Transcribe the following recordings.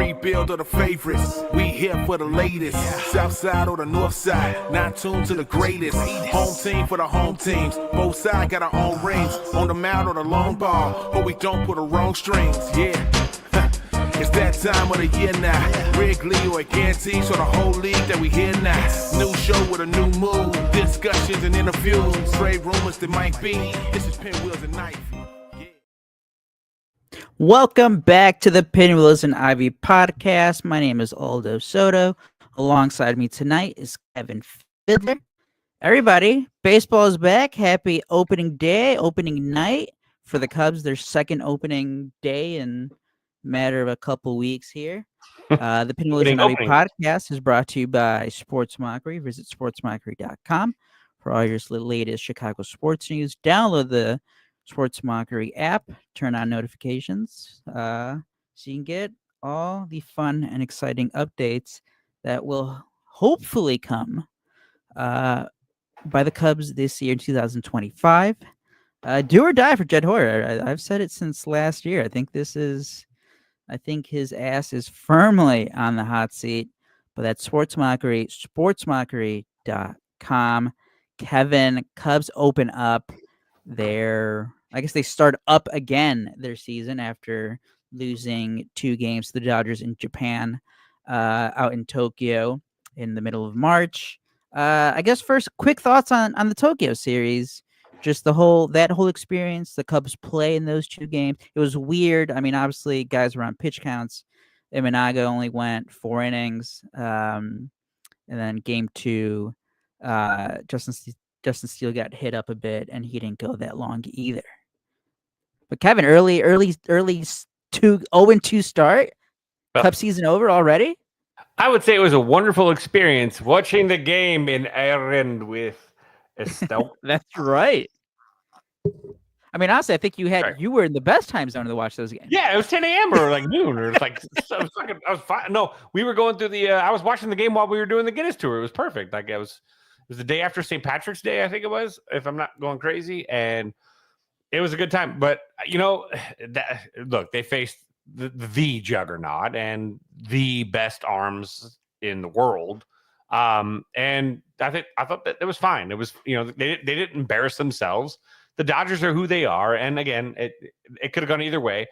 rebuild or the favorites. We here for the latest. South side or the north side. Not tuned to the greatest. Home team for the home teams. Both sides got our own rings. On the mound or the long ball. But we don't put the wrong strings. Yeah. It's that time of the year now. Wrigley or Gantes or the whole league that we hear now. New show with a new mood. Discussions and interviews. Trade rumors that might be. This is Pinwheels and Knife. Welcome back to the Pinwheels and Ivy podcast. My name is Aldo Soto. Alongside me tonight is Kevin Fiddler. Everybody, baseball is back. Happy opening day, opening night for the Cubs. Their second opening day in a matter of a couple weeks here. The Pinwheels and Ivy podcast is brought to you by Sports Mockery. Visit sportsmockery.com for all your latest Chicago sports news. Download the Sports Mockery app, turn on notifications so you can get all the fun and exciting updates that will hopefully come by the Cubs this year, 2025. Do or die for Jed Hoyer. I've said it since last year. I think his ass is firmly on the hot seat, but that's Sports Mockery, sportsmockery.com. Kevin, Cubs open up I guess they start up again their season after losing 2 games to the Dodgers in Japan, out in Tokyo in the middle of March. I guess first, quick thoughts on the Tokyo series. Just that whole experience, the Cubs play in those 2 games. It was weird. I mean, obviously, guys were on pitch counts. Imanaga only went 4 innings. And then game 2, Justin Steele got hit up a bit, and he didn't go that long either. But Kevin, early 0-2 start. Cup season over already? I would say it was a wonderful experience watching the game in Ireland with Estelle. That's right. I mean, honestly, I think you were in the best time zone to watch those games. Yeah, it was 10 a.m. or like noon, or it's like I was fine. No, we were going through I was watching the game while we were doing the Guinness tour. It was perfect. Like it was the day after St. Patrick's Day, I think it was, if I'm not going crazy, and it was a good time. But look, they faced the juggernaut and the best arms in the world, and I thought that it was fine. It was, they didn't embarrass themselves. The Dodgers are who they are, and again, it could have gone either way.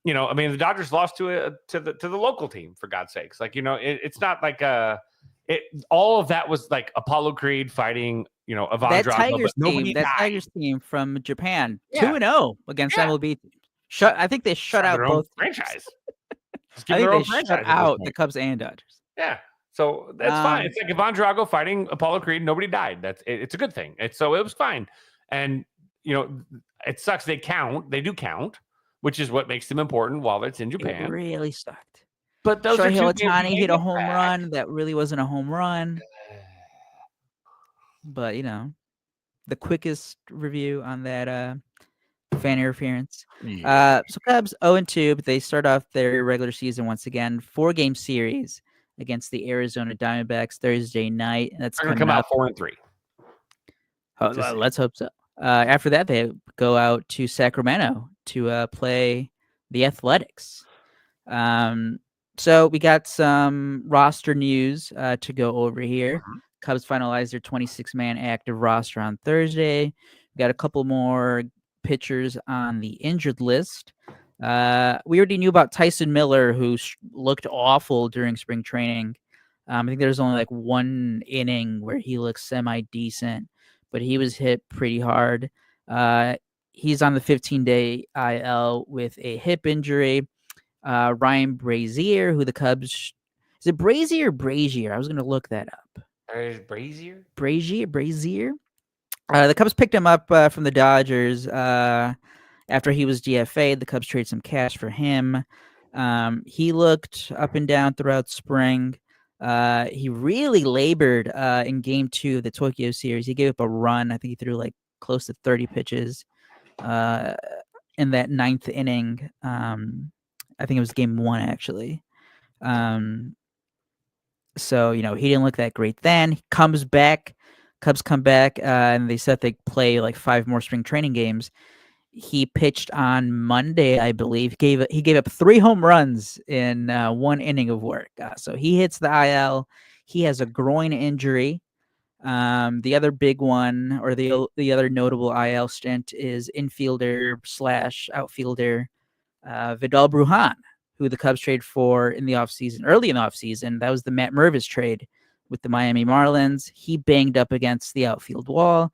I mean, the Dodgers lost to the local team, for God's sakes. Like, it's not like all of that was like Apollo Creed fighting, Ivan Drago. That Tigers team from Japan, 2-0 against MLB. I think they shut out both franchise. I think they shut out the Cubs and Dodgers. Yeah, so that's fine. It's like Ivan Drago fighting Apollo Creed. Nobody died. It's a good thing. So it was fine. And it sucks. They do count, which is what makes them important while it's in Japan. It really sucked. But those Shohei Ohtani hit a home run that really wasn't a home run. But, the quickest review on that fan interference. So Cubs 0-2, but they start off their regular season once again. 4-game series against the Arizona Diamondbacks Thursday night. That's going to come out 4-3. Let's hope so. After that, they go out to Sacramento to play the Athletics. So we got some roster news to go over here. Cubs finalized their 26-man active roster on Thursday. We got a couple more pitchers on the injured list. We already knew about Tyson Miller, who looked awful during spring training. I think there's only like 1 inning where he looked semi-decent, but he was hit pretty hard. He's on the 15-day IL with a hip injury. Ryan Brazier, who the Cubs... Is it Brazier or Brazier? I was going to look that up. Brazier? Brazier. The Cubs picked him up from the Dodgers after he was DFA'd. The Cubs traded some cash for him. He looked up and down throughout spring. He really labored in Game 2 of the Tokyo series. He gave up a run. I think he threw like close to 30 pitches in that 9th inning. I think it was Game 1, actually. So, he didn't look that great then. He comes back. Cubs come back, and they said they play like 5 more spring training games. he pitched on Monday, I believe. He gave up 3 home runs in 1 inning of work. So he hits the IL. He has a groin injury. The other big one, or the other notable IL stint, is infielder slash outfielder Vidal Brujan, who the Cubs traded for in the offseason, early in the offseason. That was the Matt Mervis trade with the Miami Marlins. He banged up against the outfield wall.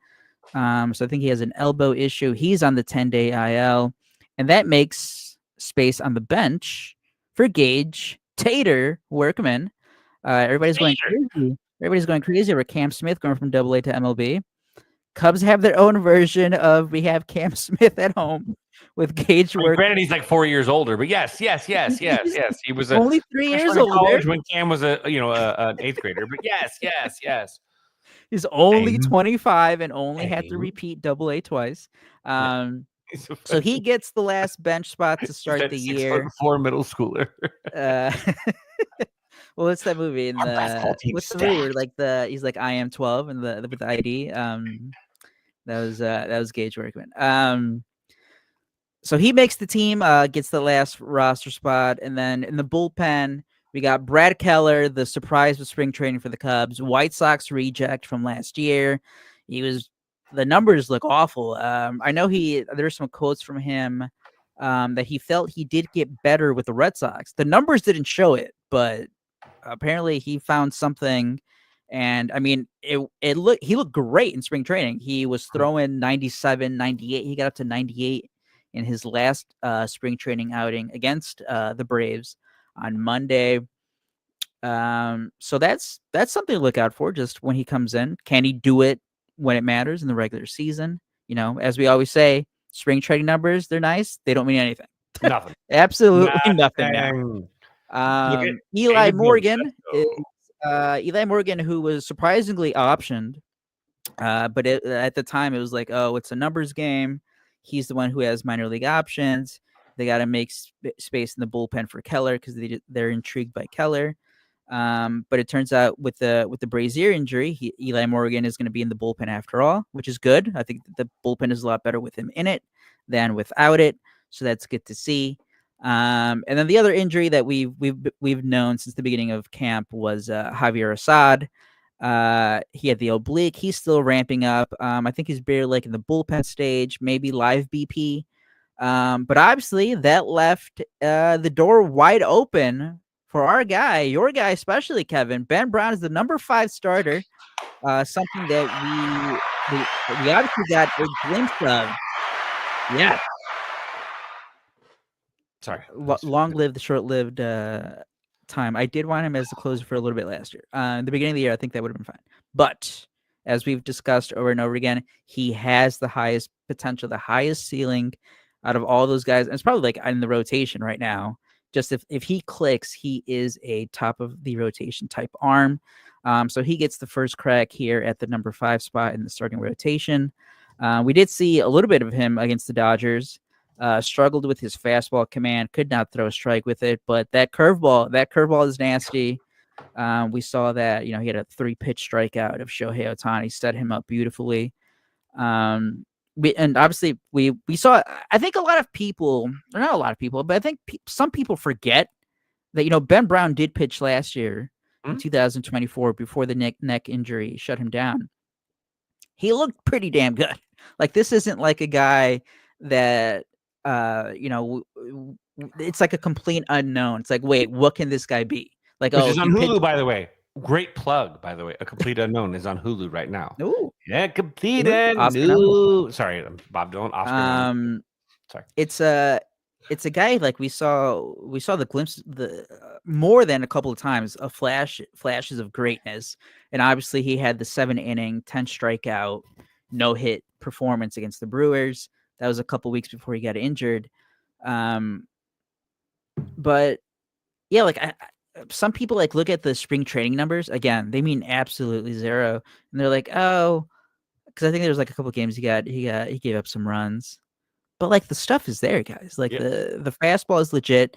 So I think he has an elbow issue. He's on the 10-day IL, and that makes space on the bench for Gage, Tater, Workman. Everybody's going crazy. Everybody's going crazy over Cam Smith going from AA to MLB. Cubs have their own version of we have Cam Smith at home with Gage Workman. Granted, he's like 4 years older, but yes. He was only 3 years freshman in older college when Cam was an 8th grader. But yes. He's only 25 and only had to repeat AA twice. So he gets the last bench spot to start the year. 6'4" middle schooler. Well, what's that movie? In what's the movie where he's like I am 12 and with the ID. That was Gage Workman. So he makes the team, gets the last roster spot, and then in the bullpen we got Brad Keller, the surprise of spring training for the Cubs, White Sox reject from last year. The numbers look awful. I know there's some quotes from him that he felt he did get better with the Red Sox. The numbers didn't show it, but apparently he found something. And I mean, he looked great in spring training. He was throwing 97, 98. He got up to 98 in his last spring training outing against the Braves on Monday. So that's something to look out for just when he comes in. Can he do it when it matters in the regular season? As we always say, spring training numbers, they're nice. They don't mean anything. Nothing. Absolutely nothing now. Eli Morgan, who was surprisingly optioned, but at the time it was like, oh, it's a numbers game. He's the one who has minor league options. They got to make space in the bullpen for Keller because they're intrigued by Keller. But it turns out with the Brazier injury, Eli Morgan is going to be in the bullpen after all, which is good. I think the bullpen is a lot better with him in it than without it, so that's good to see. And then the other injury that we've known since the beginning of camp was Javier Assad. He had the oblique. He's still ramping up. I think he's barely like in the bullpen stage, maybe live BP. But obviously that left the door wide open for our guy, your guy, especially Kevin. Ben Brown is the number 5 starter. Something that we obviously got a glimpse of. Yeah. Sorry. Long-lived, short-lived time. I did want him as the closer for a little bit last year. In the beginning of the year, I think that would have been fine. But as we've discussed over and over again, he has the highest potential, the highest ceiling out of all those guys. And it's probably like in the rotation right now. Just if he clicks, he is a top of the rotation type arm. So he gets the first crack here at the number 5 spot in the starting rotation. We did see a little bit of him against the Dodgers. Struggled with his fastball command, could not throw a strike with it, but that curveball is nasty. We saw that, he had a 3-pitch strikeout of Shohei Ohtani, set him up beautifully. And obviously we saw, I think a lot of people, or not a lot of people, but I think some people forget that, Ben Brown did pitch last year in 2024 before the neck injury shut him down. He looked pretty damn good. Like, this isn't like a guy that, it's like a complete unknown. It's like, wait, what can this guy be? Like, Which is on Hulu, by the way. Great plug, by the way. A Complete Unknown is on Hulu right now. Ooh. Yeah, Complete Unknown. Sorry, Bob Dylan. Oscar. Sorry. It's a guy like we saw the glimpse more than a couple of times of flashes of greatness, and obviously he had the 7-inning, 10 strikeout, no hit performance against the Brewers. That was a couple weeks before he got injured. But yeah, like some people like look at the spring training numbers. Again, they mean absolutely zero, and they're like, oh, because I think there was like a couple of games he gave up some runs, but like the stuff is there, guys. Like the fastball is legit.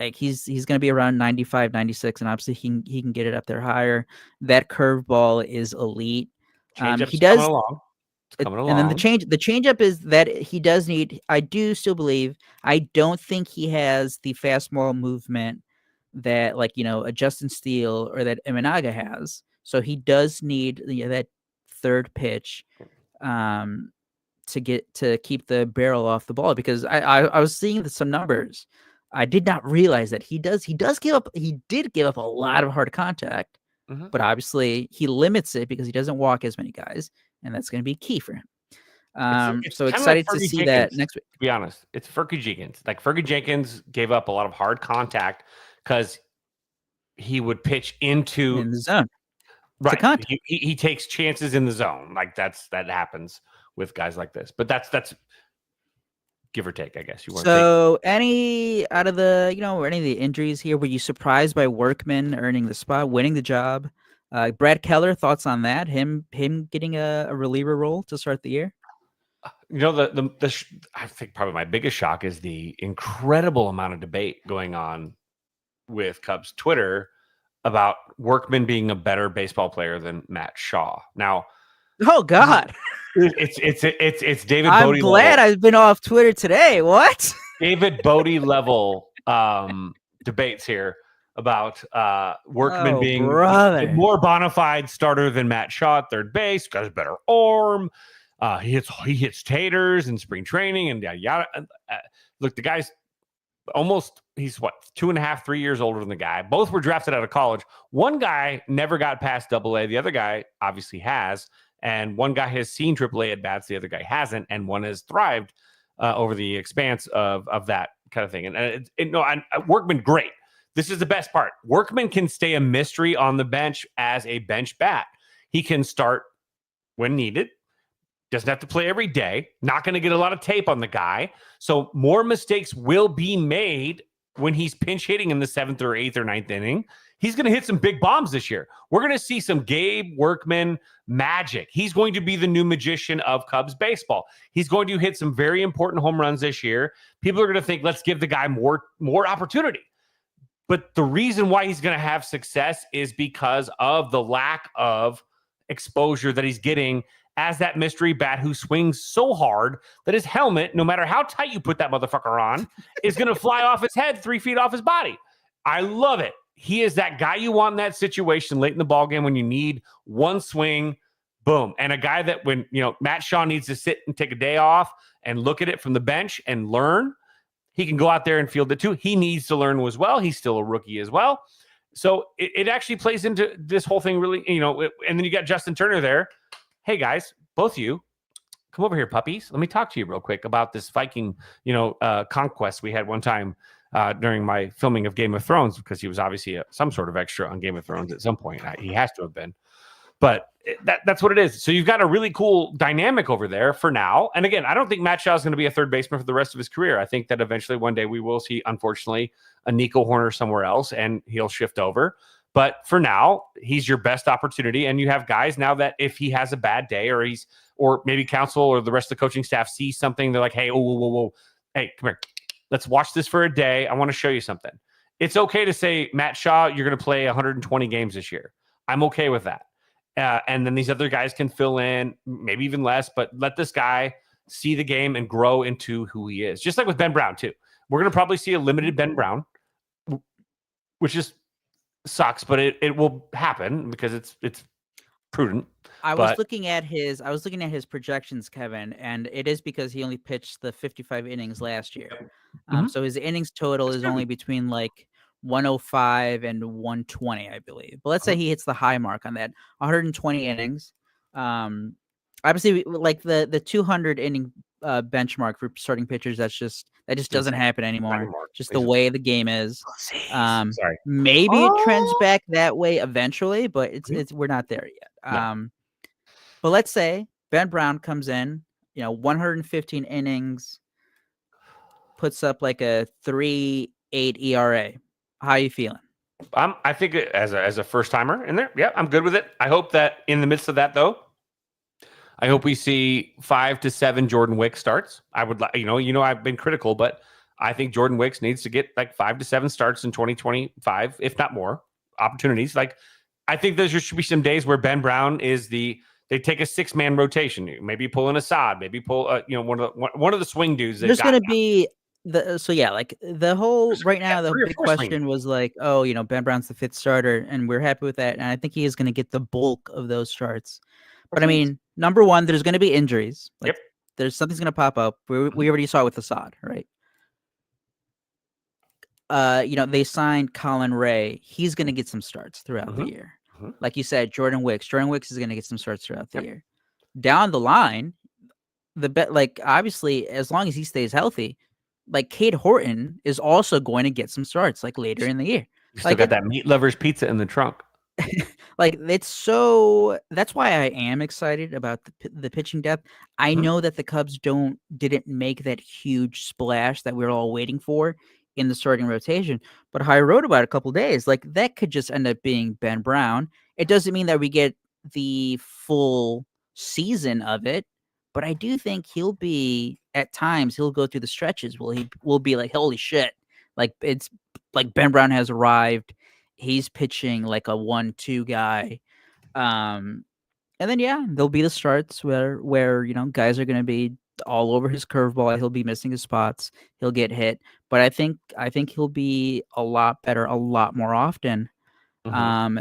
Like he's going to be around 95, 96, and obviously he can get it up there higher. That curveball is elite. Changeup's He does. coming along. It's coming And then along. the change up is that he does need. I do still believe. I don't think he has the fastball movement that like a Justin Steele or that Imanaga has. So he does need that third pitch to keep the barrel off the ball, because I was seeing some numbers. I did not realize that he did give up a lot of hard contact, but obviously he limits it because he doesn't walk as many guys, and that's going to be key for him. It's So kind of like excited to Fergie see Jenkins, that next week. to be honest. It's Fergie Jenkins. Like Fergie Jenkins gave up a lot of hard contact because he would pitch into In the zone. right. contact. He takes chances in the zone. Like that happens with guys like this. But that's give or take, I guess. You want to take. So any out of the any of the injuries here, were you surprised by Workman earning the spot, winning the job? Brad Keller, thoughts on that? Him getting a reliever role to start the year? I think probably my biggest shock is the incredible amount of debate going on with Cubs Twitter about Workman being a better baseball player than Matt Shaw. Now, oh God, it's David. I'm Bodie glad level, I've been off Twitter today. What? David Bodie level debates here about Workman being a more bona fide starter than Matt Shaw at third base. Got a better arm. He hits taters in spring training and yada. Look, the guy's he's 2.5, 3 years older than the guy. Both were drafted out of college. One guy never got past AA. The other guy obviously has. And one guy has seen AAA at bats. The other guy hasn't. And one has thrived over the expanse of that kind of thing. And Workman, great. This is the best part. Workman can stay a mystery on the bench as a bench bat. He can start when needed. Doesn't have to play every day. Not going to get a lot of tape on the guy. So more mistakes will be made when he's pinch hitting in the 7th or 8th or 9th inning. He's going to hit some big bombs this year. We're going to see some Gabe Workman magic. He's going to be the new magician of Cubs baseball. He's going to hit some very important home runs this year. People are going to think, let's give the guy more opportunity. But the reason why he's going to have success is because of the lack of exposure that he's getting as that mystery bat who swings so hard that his helmet, no matter how tight you put that motherfucker on, is going to fly off his head 3 feet off his body. I love it. He is that guy you want in that situation late in the ballgame when you need one swing, boom. And a guy that when, Matt Shaw needs to sit and take a day off and look at it from the bench and learn, he can go out there and field it too. He needs to learn as well. He's still a rookie as well. So it actually plays into this whole thing really, and then you got Justin Turner there. Hey guys, both of you, come over here, puppies. Let me talk to you real quick about this Viking, conquest we had one time during my filming of Game of Thrones, because he was obviously some sort of extra on Game of Thrones at some point. He has to have been, but that's what it is. So you've got a really cool dynamic over there for now. And again, I don't think Matt Shaw is going to be a third baseman for the rest of his career. I think that eventually one day we will see, unfortunately, a Nico Horner somewhere else, and he'll shift over. But for now, he's your best opportunity. And you have guys now that if he has a bad day or maybe counsel or the rest of the coaching staff sees something, they're like, hey, whoa. Hey, come here. Let's watch this for a day. I want to show you something. It's okay to say, Matt Shaw, you're going to play 120 games this year. I'm okay with that. And then these other guys can fill in, maybe even less, but let this guy see the game and grow into who he is. Just like with Ben Brown, too. We're going to probably see a limited Ben Brown, which is sucks, but it will happen because it's prudent. I was looking at his projections, Kevin, and it is because he only pitched the 55 innings last year. So his innings total is only between like 105 and 120, I believe. But let's say he hits the high mark on that 120 innings. Obviously, like the 200 inning benchmark for starting pitchers, that just doesn't happen anymore. Just the way the game is. Sorry. Maybe it trends back that way eventually, but it's we're not there yet. But let's say Ben Brown comes in, 115 innings, puts up like a 3.8 ERA. How are you feeling? I think as a first timer in there, yeah, I'm good with it. I hope that in the midst of that, though, I hope we see 5 to 7 Jordan Wicks starts. I would like, I've been critical, but I think Jordan Wicks needs to get like 5 to 7 starts in 2025, if not more opportunities. Like, I think there should be some days where Ben Brown is the They take a 6-man rotation. Maybe pull in Assad. Maybe pull one of the swing dudes. There's going to be like the whole right now the 3 or big 4 swing question was like, oh, Ben Brown's the 5th starter, and we're happy with that, and I think he is going to get the bulk of those starts. But I mean, number one, there's going to be injuries. Like, Yep. There's something's going to pop up. We already saw it with Assad, right? They signed Colin Ray. He's going to get some starts throughout the year. Like you said, Jordan Wicks. Jordan Wicks is going to get some starts throughout the year. Down the line, obviously, as long as he stays healthy, like Cade Horton is also going to get some starts like later in the year. You still got that meat lovers pizza in the trunk. That's why I am excited about the pitching depth. I know that the Cubs didn't make that huge splash that we were all waiting for in the starting rotation, but how I wrote about it a couple days, like that could just end up being Ben Brown. It doesn't mean that we get the full season of it, but I do think he'll go through the stretches. He will be like, holy shit, like it's like Ben Brown has arrived. He's pitching like a 1-2 guy. And then there'll be the starts where guys are going to be all over his curveball. He'll be missing his spots. He'll get hit, but I think he'll be a lot better, a lot more often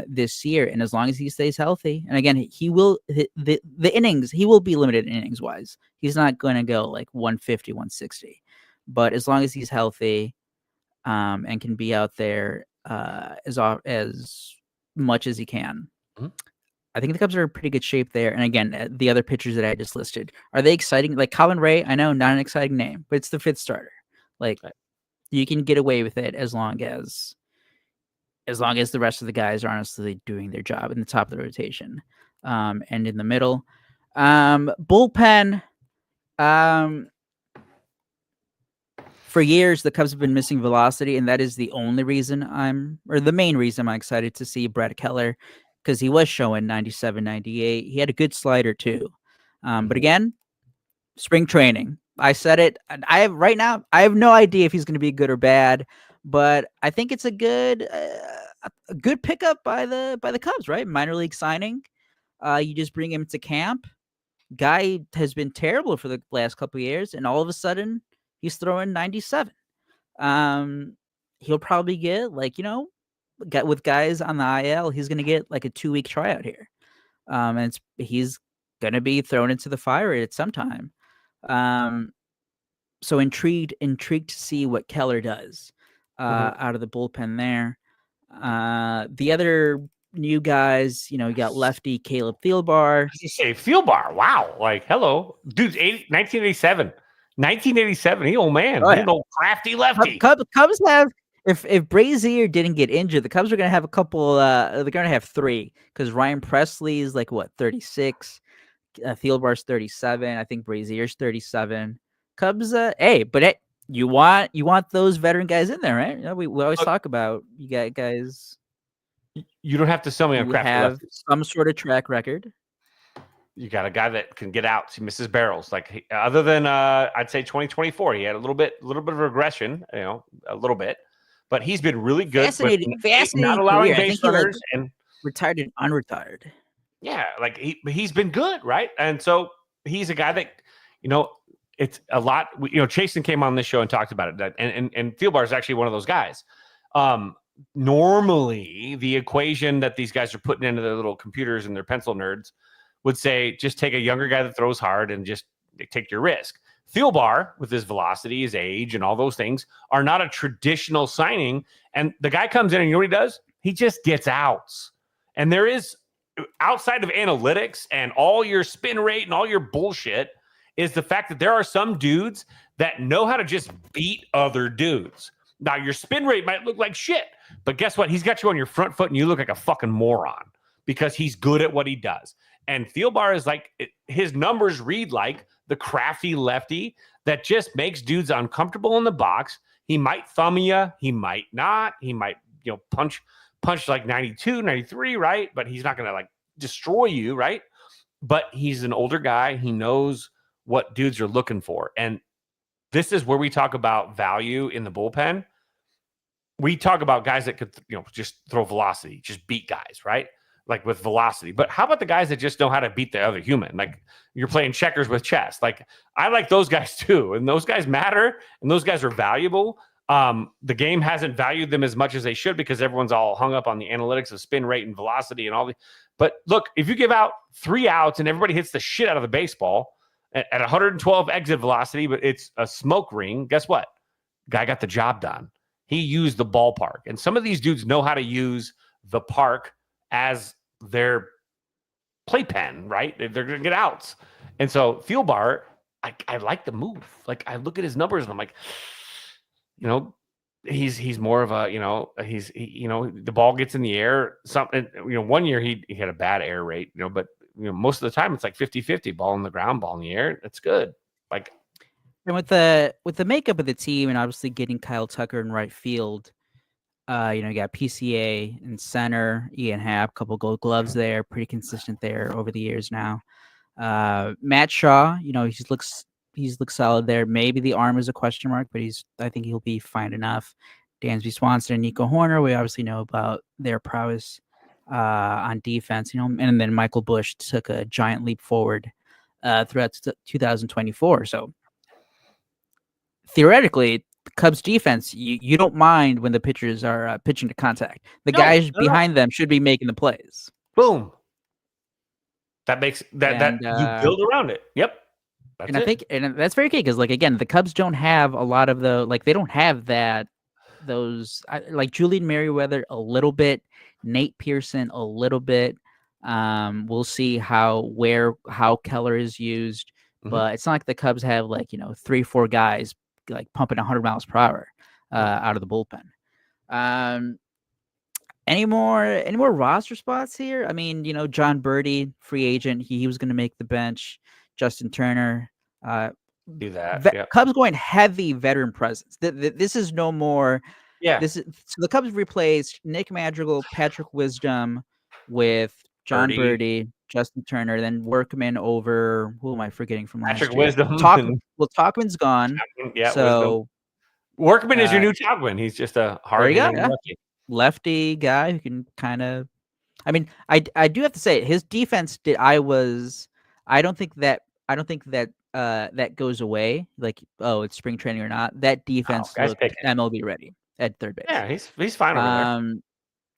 this year. And as long as he stays healthy, and again, he will the innings. He will be limited innings wise. He's not going to go like 150, 160, but as long as he's healthy, and can be out there as much as he can. I think the Cubs are in pretty good shape there. And again, the other pitchers that I just listed, are they exciting? Like Colin Ray, I know, not an exciting name, but it's the 5th starter. Like you can get away with it as long as the rest of the guys are honestly doing their job in the top of the rotation, and in the middle. Bullpen. For years, the Cubs have been missing velocity, and that is the only reason the main reason I'm excited to see Brad Keller, because he was showing 97, 98. He had a good slider too. But again, spring training. I said it. I have no idea if he's going to be good or bad, but I think it's a good pickup by the Cubs, right? Minor league signing. You just bring him to camp. Guy has been terrible for the last couple of years, and all of a sudden he's throwing 97. He'll probably get with guys on the IL, he's going to get like a 2-week tryout here. And he's going to be thrown into the fire at some time. So intrigued to see what Keller does out of the bullpen there. The other new guys, you got lefty Caleb Thielbar. You say Thielbar? Wow! Like, hello, dude. 1987. 1987. He old man. He's an old crafty lefty. Cubs have. If Brazier didn't get injured, the Cubs are going to have a couple. They're going to have 3 because Ryan Presley is like 36. Thielbar's 37. I think Brazier's 37. Cubs. You want those veteran guys in there, right? We always talk about you got guys. You don't have to sell me on crafty have lefties. Some sort of track record. You got a guy that can get outs. He misses barrels. Like other than I'd say 2024, he had a little bit of regression. A little bit. But he's been really good. Fascinating not allowing career. base runners and retired and unretired. Yeah, like he's been good, right? And so he's a guy that it's a lot. Chasen came on this show and talked about it. And Thielbar is actually one of those guys. Normally, the equation that these guys are putting into their little computers and their pencil nerds would say just take a younger guy that throws hard and just take your risk. Thielbar, with his velocity, his age, and all those things, are not a traditional signing. And the guy comes in and you know what he does? He just gets outs. And there is, outside of analytics and all your spin rate and all your bullshit, is the fact that there are some dudes that know how to just beat other dudes. Now, your spin rate might look like shit, but guess what? He's got you on your front foot and you look like a fucking moron because he's good at what he does. And Thielbar is like, his numbers read like the crafty lefty that just makes dudes uncomfortable in the box. He might thumb you. He might not. He might, punch like 92, 93, right? But he's not going to like destroy you, right? But he's an older guy. He knows what dudes are looking for. And this is where we talk about value in the bullpen. We talk about guys that could, just throw velocity, just beat guys, right? like with velocity. But how about the guys that just know how to beat the other human? Like you're playing checkers with chess. Like I like those guys too, and those guys matter, and those guys are valuable. The game hasn't valued them as much as they should because everyone's all hung up on the analytics of spin rate and velocity and all the. But look, if you give out 3 outs and everybody hits the shit out of the baseball at 112 exit velocity, but it's a smoke ring, guess what? Guy got the job done. He used the ballpark, and some of these dudes know how to use the park as their playpen, right? They're going to get outs. And so Fieldbar, I like the move. Like I look at his numbers and I'm like, he's more of a, the ball gets in the air. Something, 1 year he had a bad air rate, but most of the time it's like 50-50, ball on the ground, ball in the air. It's good. Like, and with the makeup of the team and obviously getting Kyle Tucker in right field, you got PCA in center, Ian Happ, couple Gold Gloves there, pretty consistent there over the years now. Matt Shaw, he's looked solid there. Maybe the arm is a question mark, but I think he'll be fine enough. Dansby Swanson and Nico Horner, we obviously know about their prowess on defense, and then Michael Busch took a giant leap forward throughout 2024. So theoretically, the Cubs defense, you don't mind when the pitchers are pitching to contact. The guys behind them should be making the plays. Boom. That makes that you build around it. Yep. I think that's very key because, like, again, the Cubs don't have a lot of they don't have those like Julian Merriweather a little bit, Nate Pearson a little bit. We'll see how Keller is used, but it's not like the Cubs have 3-4 guys like pumping 100 miles per hour out of the bullpen. Any more roster spots here? I mean, John Birdie, free agent, he was going to make the bench. Justin Turner, do that. Cubs going heavy veteran presence. This is no more. Yeah. So the Cubs replaced Nick Madrigal, Patrick Wisdom with John Birdie, Justin Turner, then Workman over. Who am I forgetting from last year? Patrick Wisdom. Talkman's gone. Yeah. So Workman is your new Talkman. He's just a hard lefty guy who can kind of. I mean, I do have to say his defense I don't think that that goes away. Like, it's spring training or not. That defense looked MLB ready at third base. Yeah, he's fine over there.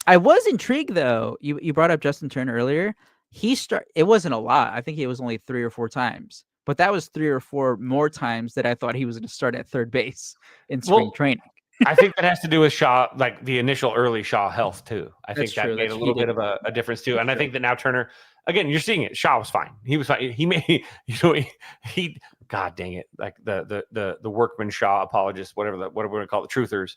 I was intrigued though. You brought up Justin Turner earlier. It wasn't a lot. I think it was only 3 or 4 times, but that was 3 or 4 more times that I thought he was going to start at third base in spring training. I think that has to do with Shaw, like the initial early Shaw health too. I think that made a little bit of a difference too. And I think that now Turner, again, you're seeing it. Shaw was fine. He was fine. He made, he God dang it, like the Workman Shaw apologists, whatever we're gonna call the truthers.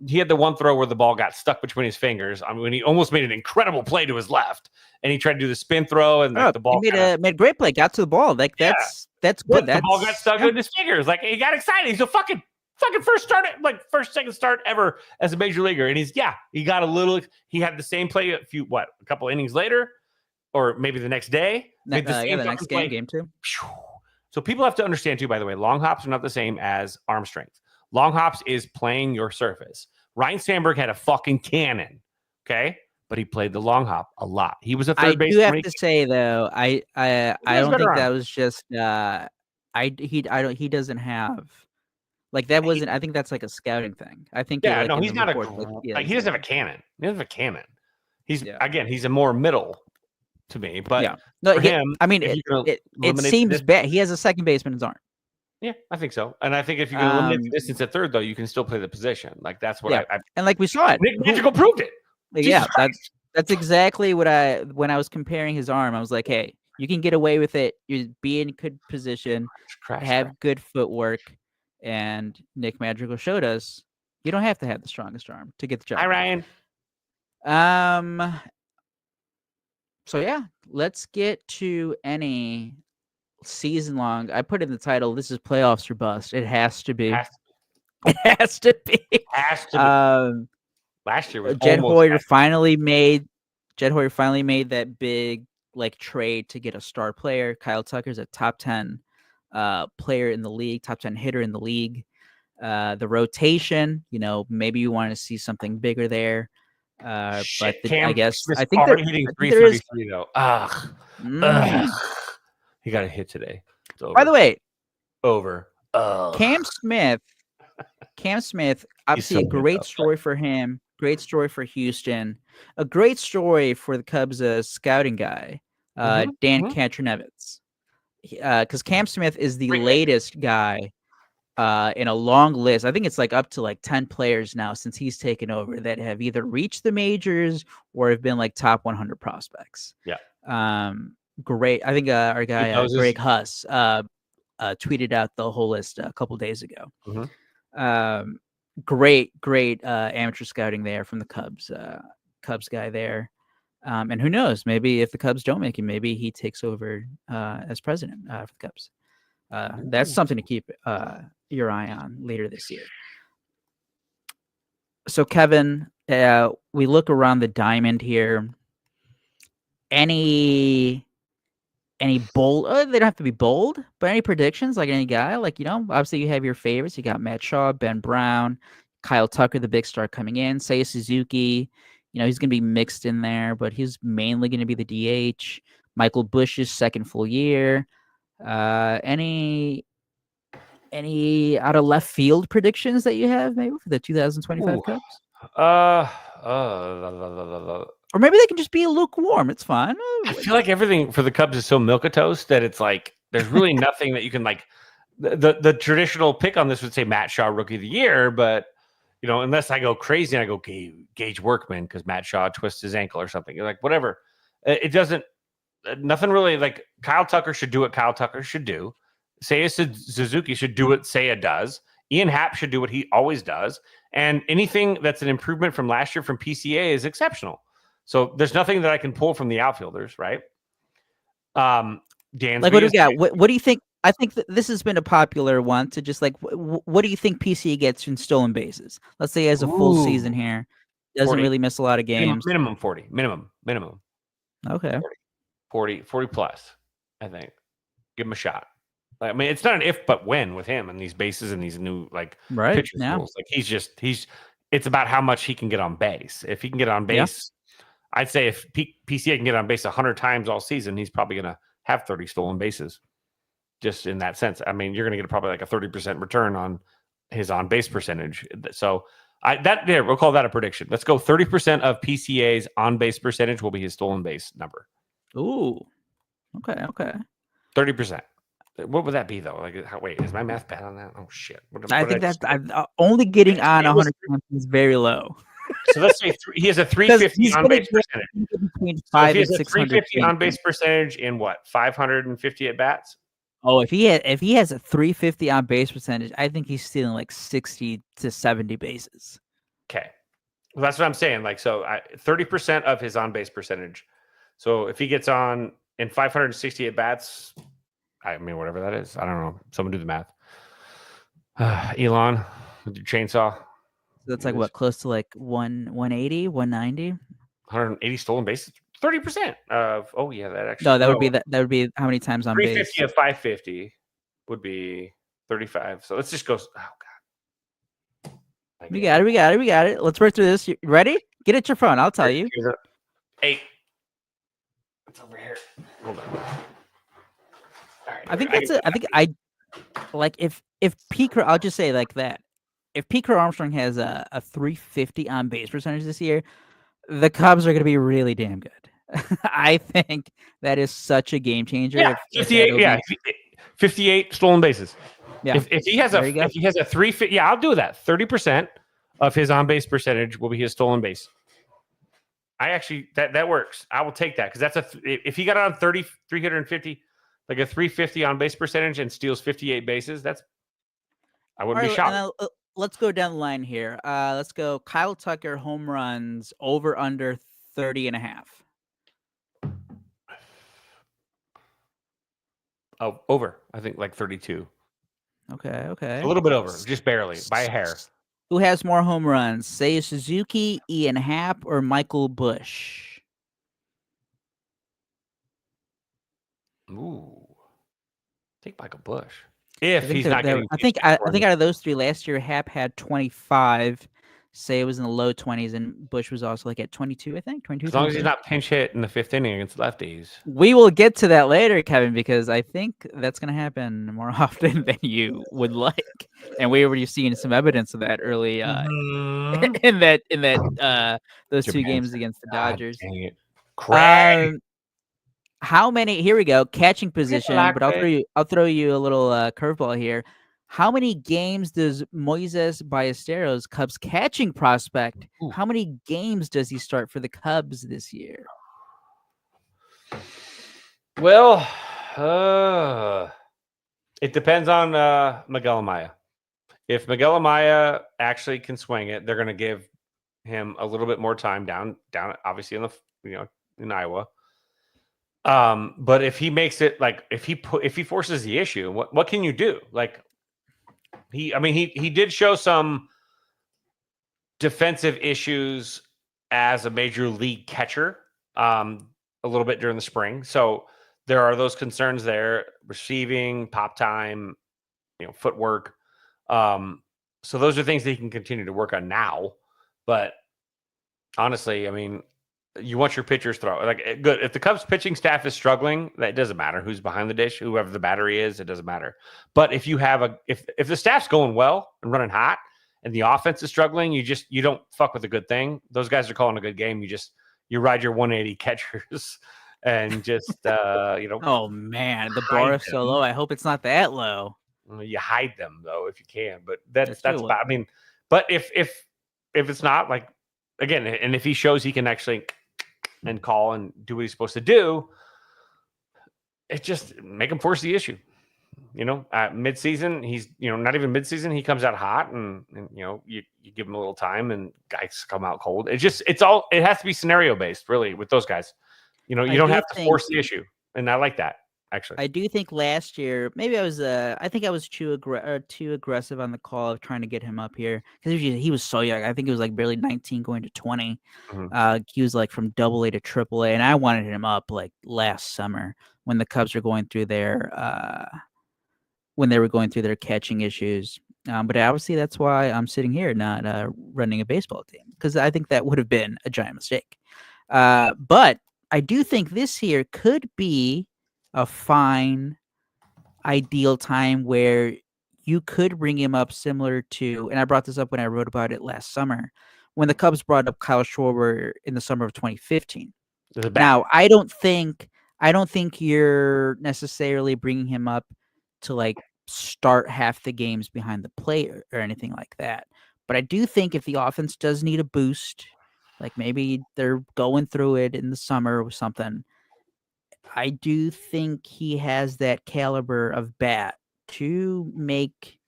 He had the one throw where the ball got stuck between his fingers. I mean, when he almost made an incredible play to his left, and he tried to do the spin throw, and the ball made a great play. Got to the ball. Like that's good. The ball got stuck in his fingers. Like he got excited. He's a fucking second start ever as a major leaguer, and he got a little. He had the same play a couple innings later, or maybe the next day. The next game too. So people have to understand too. By the way, long hops are not the same as arm strength. Long hops is playing your surface. Ryan Sandberg had a fucking cannon, okay, but he played the long hop a lot. He was a third base. I do have to say though, I don't think that was just. He doesn't have. Like that wasn't. I think that's like a scouting thing. I think. Yeah, no, he's not he doesn't have a cannon. He doesn't have a cannon. He's a more middle to me. But for him, I mean, it seems bad. He has a second baseman in his arm. Yeah, I think so. And I think if you can eliminate the distance at third, though, you can still play the position. Like that's what I and like we saw it. Nick Magical proved it. That's exactly what when I was comparing his arm, I was like, hey, you can get away with it. You be in good position, have good footwork. And Nick Madrigal showed us you don't have to have the strongest arm to get the job. Hi, Ryan. So yeah, let's get to any season long. I put in the title. This is playoffs or bust. It has to be. It has to be. Last year was Jed Hoyer finally made that big trade to get a star player. Kyle Tucker's a top 10 player in the league, top 10 hitter in the league. The rotation, maybe you want to see something bigger there. But Shit, Cam I guess Smith's I think already hitting there is. 333 though. Ugh. Mm. He got a hit today. It's over. By the way, Over. Cam Smith, He's so obviously a good, great though. story for him, great story for Houston, a great story for the Cubs scouting guy, Dan Katranevitz. Because Cam Smith is the Great pick. latest guy in a long list. I think it's like up to like 10 players now since he's taken over that have either reached the majors or have been like top 100 prospects. Yeah. Great. I think our guy noses. Greg Huss tweeted out the whole list a couple days ago. Great amateur scouting there from the Cubs guy there. And who knows, maybe if the Cubs don't make him, maybe he takes over as president for the Cubs. That's something to keep your eye on later this year. So Kevin, we look around the diamond here. Any bold? They don't have to be bold, but any predictions? Like any guy? Like, obviously you have your favorites. You got Matt Shaw, Ben Brown, Kyle Tucker, the big star coming in. Seiya Suzuki. He's going to be mixed in there, but he's mainly going to be the DH. Michael Bush's second full year. Any out of left field predictions that you have maybe for the 2025 Cubs? Or maybe they can just be lukewarm. It's fine. I feel like everything for the Cubs is so milquetoast that it's like there's really nothing that you can like. The traditional pick on this would say Matt Shaw Rookie of the Year, but unless I go crazy and I go Gage Workman because Matt Shaw twists his ankle or something, like whatever. It doesn't. Nothing really like Kyle Tucker should do what Kyle Tucker should do. Seiya Suzuki should do what Seiya does. Ian Happ should do what he always does. And anything that's an improvement from last year from PCA is exceptional. So there's nothing that I can pull from the outfielders, right? Dansby, like what do you got? What do you think? I think that this has been a popular one to just like, what do you think PCA gets in stolen bases? Let's say he has a full season here. Doesn't 40. really miss a lot of games. Minimum 40. Minimum. Okay. 40 plus, I think. Give him a shot. I mean, it's not an if but when with him and these bases and these new pitcher rules. Like it's about how much he can get on base. If he can get on base, I'd say if PCA can get on base 100 times all season, he's probably going to have 30 stolen bases. Just in that sense. I mean, you're going to get probably like a 30% return on his on base percentage. So we'll call that a prediction. Let's go 30% of PCA's on base percentage will be his stolen base number. Ooh. Okay. 30%. What would that be though? Wait, is my math bad on that? Oh shit! I think that's only getting on 100 times is very low. So let's say he has a 350 on base percentage. Between 5 and 600. 350 on base percentage in what? 550 at bats. Oh, if he has a 350 on base percentage, I think he's stealing like 60 to 70 bases. Okay, well that's what I'm saying. 30% of his on base percentage. So if he gets on in 560 at bats. I mean, whatever that is. I don't know. Someone do the math. Elon with your chainsaw. That's like what? Close to like 180, 190? 180 stolen bases. 30% of. Oh yeah, that actually. No, that would be how many times on base? 350 of 550 would be 35. So let's just go. Oh god. We got it. Let's work through this. You ready? Get at your phone. I'll tell you. 8. It's over here. Hold on. I think if Pete, I'll just say like that. If Pete Armstrong has a 350 on base percentage this year, the Cubs are going to be really damn good. I think that is such a game changer. Yeah, 58. 58 stolen bases. Yeah. If he has a 350, I'll do that. 30% of his on base percentage will be his stolen base. I actually that works. I will take that because if he got on 350. Like a 350 on base percentage and steals 58 bases, I wouldn't be shocked. Let's go down the line here. Let's go Kyle Tucker home runs over under 30.5. Oh, over. I think like 32. Okay. A little bit over, just barely, by a hair. Who has more home runs? Seiya Suzuki, Ian Happ, or Michael Bush? Ooh, take Michael Bush. If he's not getting, I think out of those three last year, Happ had 25, Say it was in the low 20s, and Bush was also like at 22, I think 22. As long as 23. he's not pinch hit in the 5th inning against lefties. We will get to that later, Kevin, because I think that's going to happen more often than you would like, and we already seen some evidence of that early Mhm. in that those two Japan games said, against the God Dodgers. dang it. Craig. How many? Here we go. Catching position, lot, but I'll Craig. throw you a little curveball here. How many games does Moises Ballesteros, Cubs catching prospect, Ooh. how many games does he start for the Cubs this year? Well, it depends on Miguel Amaya. If Miguel Amaya actually can swing it, they're going to give him a little bit more time down obviously in the in Iowa. But if he makes it like if he forces the issue, what can you do? Like he did show some defensive issues as a major league catcher a little bit during the spring. So there are those concerns there, receiving, pop time, footwork. So those are things that he can continue to work on now. But honestly, I mean, you want your pitchers throw like good. If the Cubs pitching staff is struggling, that doesn't matter who's behind the dish, whoever the battery is, it doesn't matter. But if you have if the staff's going well and running hot and the offense is struggling, you don't fuck with a good thing. Those guys are calling a good game. You ride your 180 catchers and just Oh man, the hide bar is so them. low. I hope it's not that low. You hide them though if you can, but That's that's true. about. I mean, but if it's not like again, and if he shows he can actually and call and do what he's supposed to do, it just make him force the issue. At midseason, he's not even midseason. He comes out hot, and you give him a little time, and guys come out cold. It has to be scenario based, really, with those guys. You don't have to force the issue, and I like that actually. I do think last year maybe I think I was too aggressive on the call of trying to get him up here because he was so young. I think he was like barely 19 going to 20. Mhm. He was like from AA to AAA, and I wanted him up like last summer when the Cubs were going through when they were going through their catching issues. But obviously that's why I'm sitting here not running a baseball team because I think that would have been a giant mistake. But I do think this year could be a fine, ideal time where you could bring him up similar to, and I brought this up when I wrote about it last summer, when the Cubs brought up Kyle Schwarber in the summer of 2015. Now, I don't think you're necessarily bringing him up to like start half the games behind the plate or anything like that. But I do think if the offense does need a boost, like maybe they're going through it in the summer or something, I do think he has that caliber of bat to make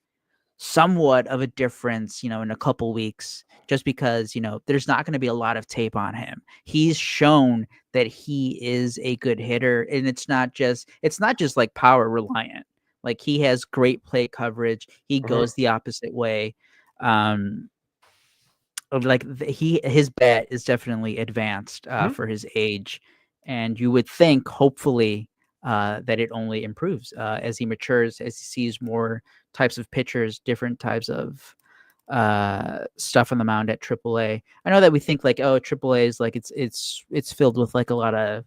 somewhat of a difference, in a couple weeks, just because, there's not going to be a lot of tape on him. He's shown that he is a good hitter, and it's not just like power reliant. Like he has great plate coverage. He goes the opposite way. His bat is definitely advanced for his age, and you would think hopefully that it only improves as he matures, as he sees more types of pitchers, different types of stuff on the mound at AAA. I know that we think like, oh, AAA is like it's filled with like a lot of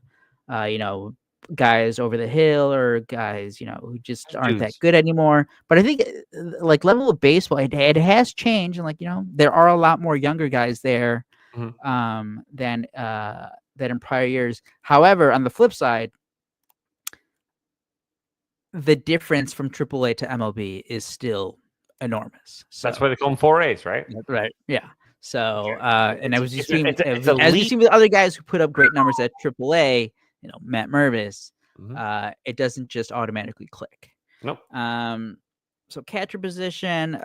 guys over the hill or guys who just aren't that good anymore. But I think like level of baseball, it has changed, and like there are a lot more younger guys there than in prior years. However, on the flip side, the difference from AAA to MLB is still enormous. So That's why they call them 4As, right? right, yeah. So and I was just seeing it's as you see with other guys who put up great numbers at AAA, Matt Mervis, it doesn't just automatically click. Nope. So catcher position.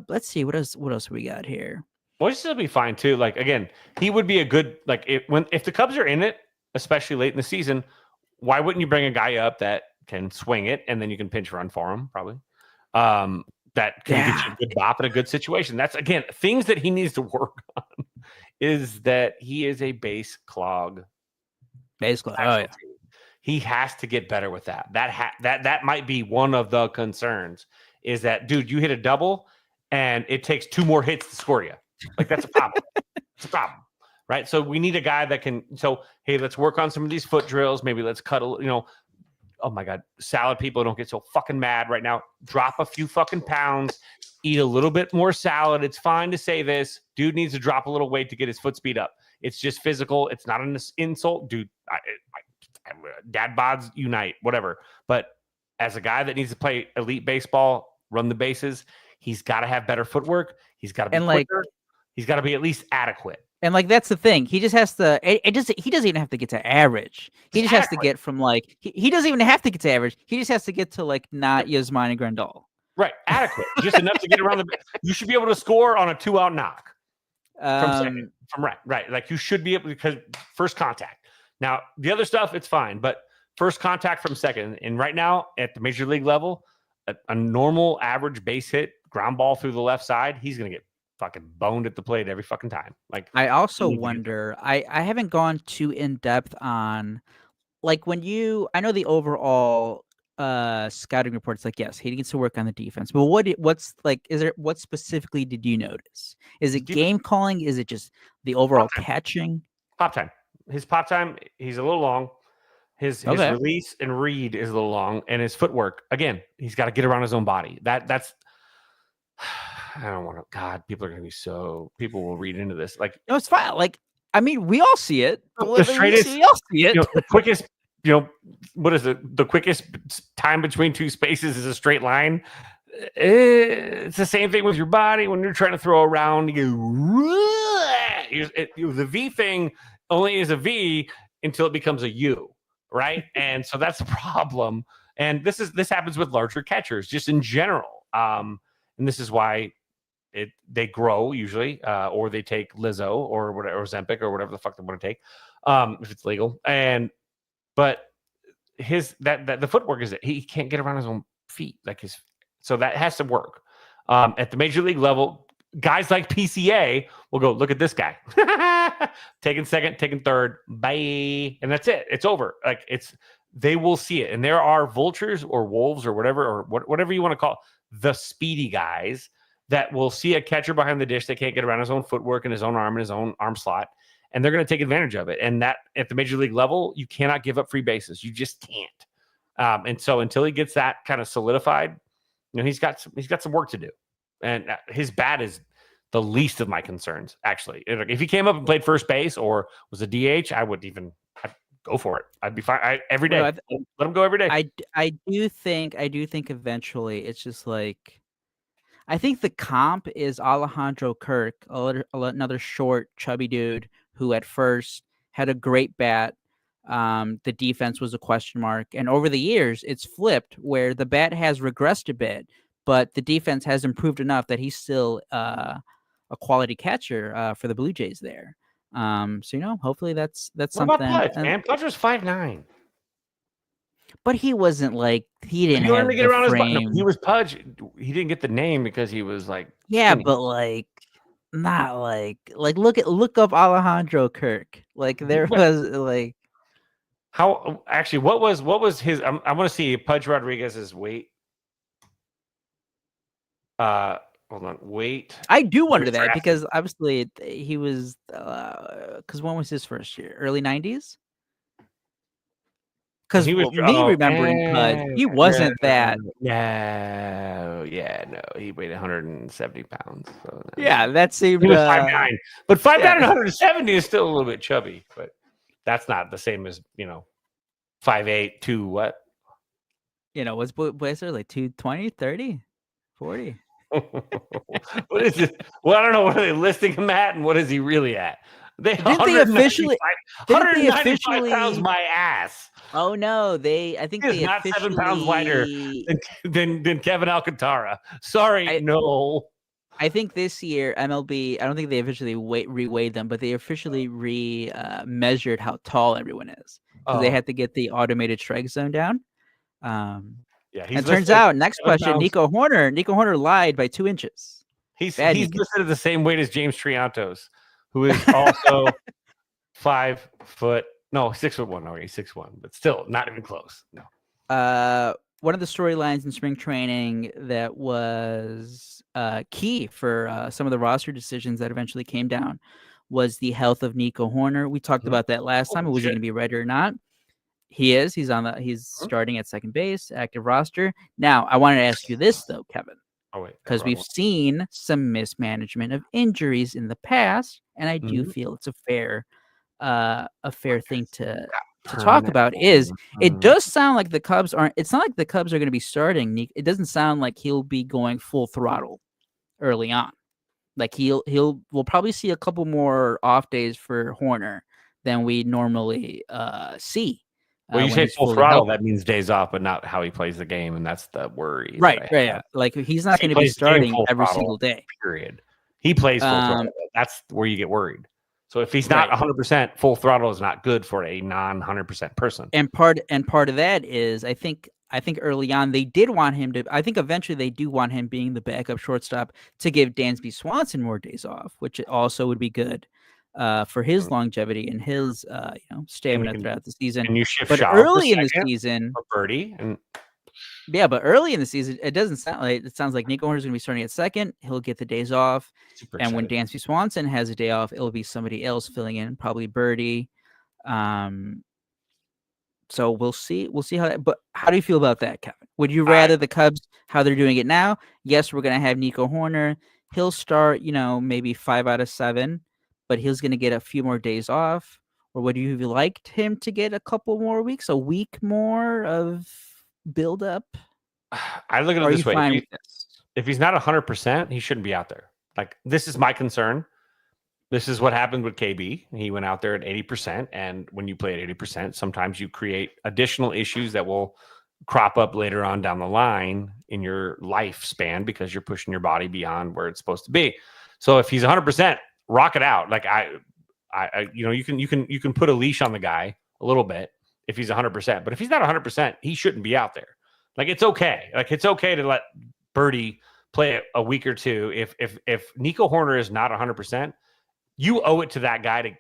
Let's see what else we got here. Well, this will be fine too. Like again, he would be a good like if the Cubs are in it, especially late in the season, why wouldn't you bring a guy up that can swing it and then you can pinch run for him probably? That can get you a good bop in a good situation. That's again things that he needs to work on. Is that he is a base clog. Base clog. Oh yeah. He has to get better with that. That might be one of the concerns. Is that dude? You hit a double, and it takes 2 more hits to score you. Like that's a problem. It's a problem, right? So we need a guy that can. So hey, let's work on some of these foot drills. Maybe let's cut a. Oh my God, salad people don't get so fucking mad right now. Drop a few fucking pounds. Eat a little bit more salad. It's fine to say this. Dude needs to drop a little weight to get his foot speed up. It's just physical. It's not an insult, dude. Dad bods unite, whatever. But as a guy that needs to play elite baseball, run the bases, he's got to have better footwork. He's got to be quicker. He's got to be at least adequate. And like that's the thing. He just has to. He doesn't even have to get to average. He just has to get from like. He doesn't even have to get to average. He just has to get to like not Yasmani Grandal. Right, adequate, just enough to get around the. You should be able to score on a 2-out knock from second, from right. Like you should be able because first contact. Now the other stuff, it's fine, but first contact from second. And right now at the major league level, a normal average base hit ground ball through the left side, he's gonna get fucking boned at the plate every fucking time. Like I also wonder. I haven't gone too in depth on like when I know the overall scouting reports like yes he needs to work on the defense, but what's like what specifically did you notice? Is it game calling? Is it just the overall catching? Pop time. His pop time, he's a little long. His release and read is a little long, and his footwork again, he's got to get around his own body. That's I don't want to. God, people are going to be so. People will read into this. Like, no, it's fine. Like, I mean, we all see it. The straightest, we all see it. The quickest. What is it? The quickest time between two spaces is a straight line. It's the same thing with your body when you're trying to throw around. The V thing only is a V until it becomes a U, right? And so that's the problem. And this happens with larger catchers, just in general. And this is why they grow usually, or they take Lizzo or whatever, or Ozempic or whatever the fuck they want to take, if it's legal. But the footwork is that he can't get around his own feet, so that has to work. At the major league level, guys like PCA will go, look at this guy, taking second, taking third, bye, and that's it. It's over. Like they will see it, and there are vultures or wolves or whatever you want to call it, the speedy guys that will see a catcher behind the dish that can't get around his own footwork and his own arm and his own arm slot, and they're going to take advantage of it. And that at the major league level, you cannot give up free bases. You just can't. And so until he gets that kind of solidified, he's got some work to do. And his bat is the least of my concerns, actually. If he came up and played first base or was a DH, I'd go for it. I'd be fine every day. Let him go every day. I do think eventually it's just like I think the comp is Alejandro Kirk, another short, chubby dude who at first had a great bat. The defense was a question mark, and over the years it's flipped where the bat has regressed a bit, but the defense has improved enough that he's still a quality catcher for the Blue Jays there. So hopefully that's what something. About Pudge, man? Pudge was 5'9", but he wasn't like he didn't have get around his button. No, he was Pudge. He didn't get the name because he was like skinny. But like not like look up Alejandro Kirk. Like there was like how actually what was his? I want to see Pudge Rodriguez's weight. Hold on, wait. I do wonder that because obviously he was because when was his first year? Early 90s? Because remembering Pudge, he wasn't that. No, he weighed 170 pounds. So that seemed. He was 5'9", but 5'9" and 170 is still a little bit chubby, but that's not the same as 5'8", 2 what? Was Blazer like 220, 30, 40? What is it? Well, I don't know. What are they listing him at, and what is he really at? Didn't they officially 195 pounds my ass. Oh no, I think he is not 7 pounds lighter than Kevin Alcantara. Sorry, no. I think this year MLB, I don't think they officially reweighed them, but they officially measured how tall everyone is because they had to get the automated strike zone down. And it turns out, next question, Nico Horner lied by 2 inches. He's listed at the same weight as James Triantos, who is also 5 foot. No, 6'1". No, he's 6'1", but still not even close. No. one of the storylines in spring training that was key for some of the roster decisions that eventually came down was the health of Nico Horner. We talked about that last time. Oh, Was he shit. going to be ready or not? He is. He's Mhm. starting at second base, active roster. Now, I wanted to ask you this though, Kevin, Oh wait, because we've seen some mismanagement of injuries in the past, and I do feel it's a fair thing to talk about. Is it does sound like the Cubs aren't? It's not like the Cubs are going to be starting. It doesn't sound like he'll be going full throttle early on. Like we'll probably see a couple more off days for Horner than we normally see. Well, you when say he's full fully throttle, healthy. that means days off, but not how he plays the game, and that's the worry that Right, I right, have. yeah. Like he's not He going to be plays the game starting full every throttle, single day. period. He plays full throttle. Um, That's where you get worried. So if he's not right. 100%, full throttle is not good for a non 100% person. And part of that is I think early on they did want him to. I think eventually they do want him being the backup shortstop to give Dansby Swanson more days off, which also would be good for his longevity and his stamina throughout the season. And you shift But Shaw for early in the second season, for Birdie, and but early in the season, it doesn't sound like it sounds like Nico Horner's going to be starting at second. He'll get the days off, super and when excited. Dansby Swanson has a day off, it'll be somebody else filling in, probably Birdie. So we'll see. We'll see how that. But how do you feel about that, Kevin? Would you rather the Cubs how they're doing it now? Yes, we're gonna have Nico Horner. He'll start, maybe 5 out of 7, but he's gonna get a few more days off. Or would you have liked him to get a couple more weeks, a week more of build up? I look at Or it are this you way: fine with this? if he's not 100%, he shouldn't be out there. Like, this is my concern. This is what happened with KB. He went out there at 80%. And when you play at 80%, sometimes you create additional issues that will crop up later on down the line in your lifespan because you're pushing your body beyond where it's supposed to be. So if he's 100%, rock it out. Like you can put a leash on the guy a little bit if he's 100%. But if he's not 100%, he shouldn't be out there. Like, it's okay. Like, it's okay to let Birdie play a week or two. If Nico Horner is not 100%, you owe it to that guy to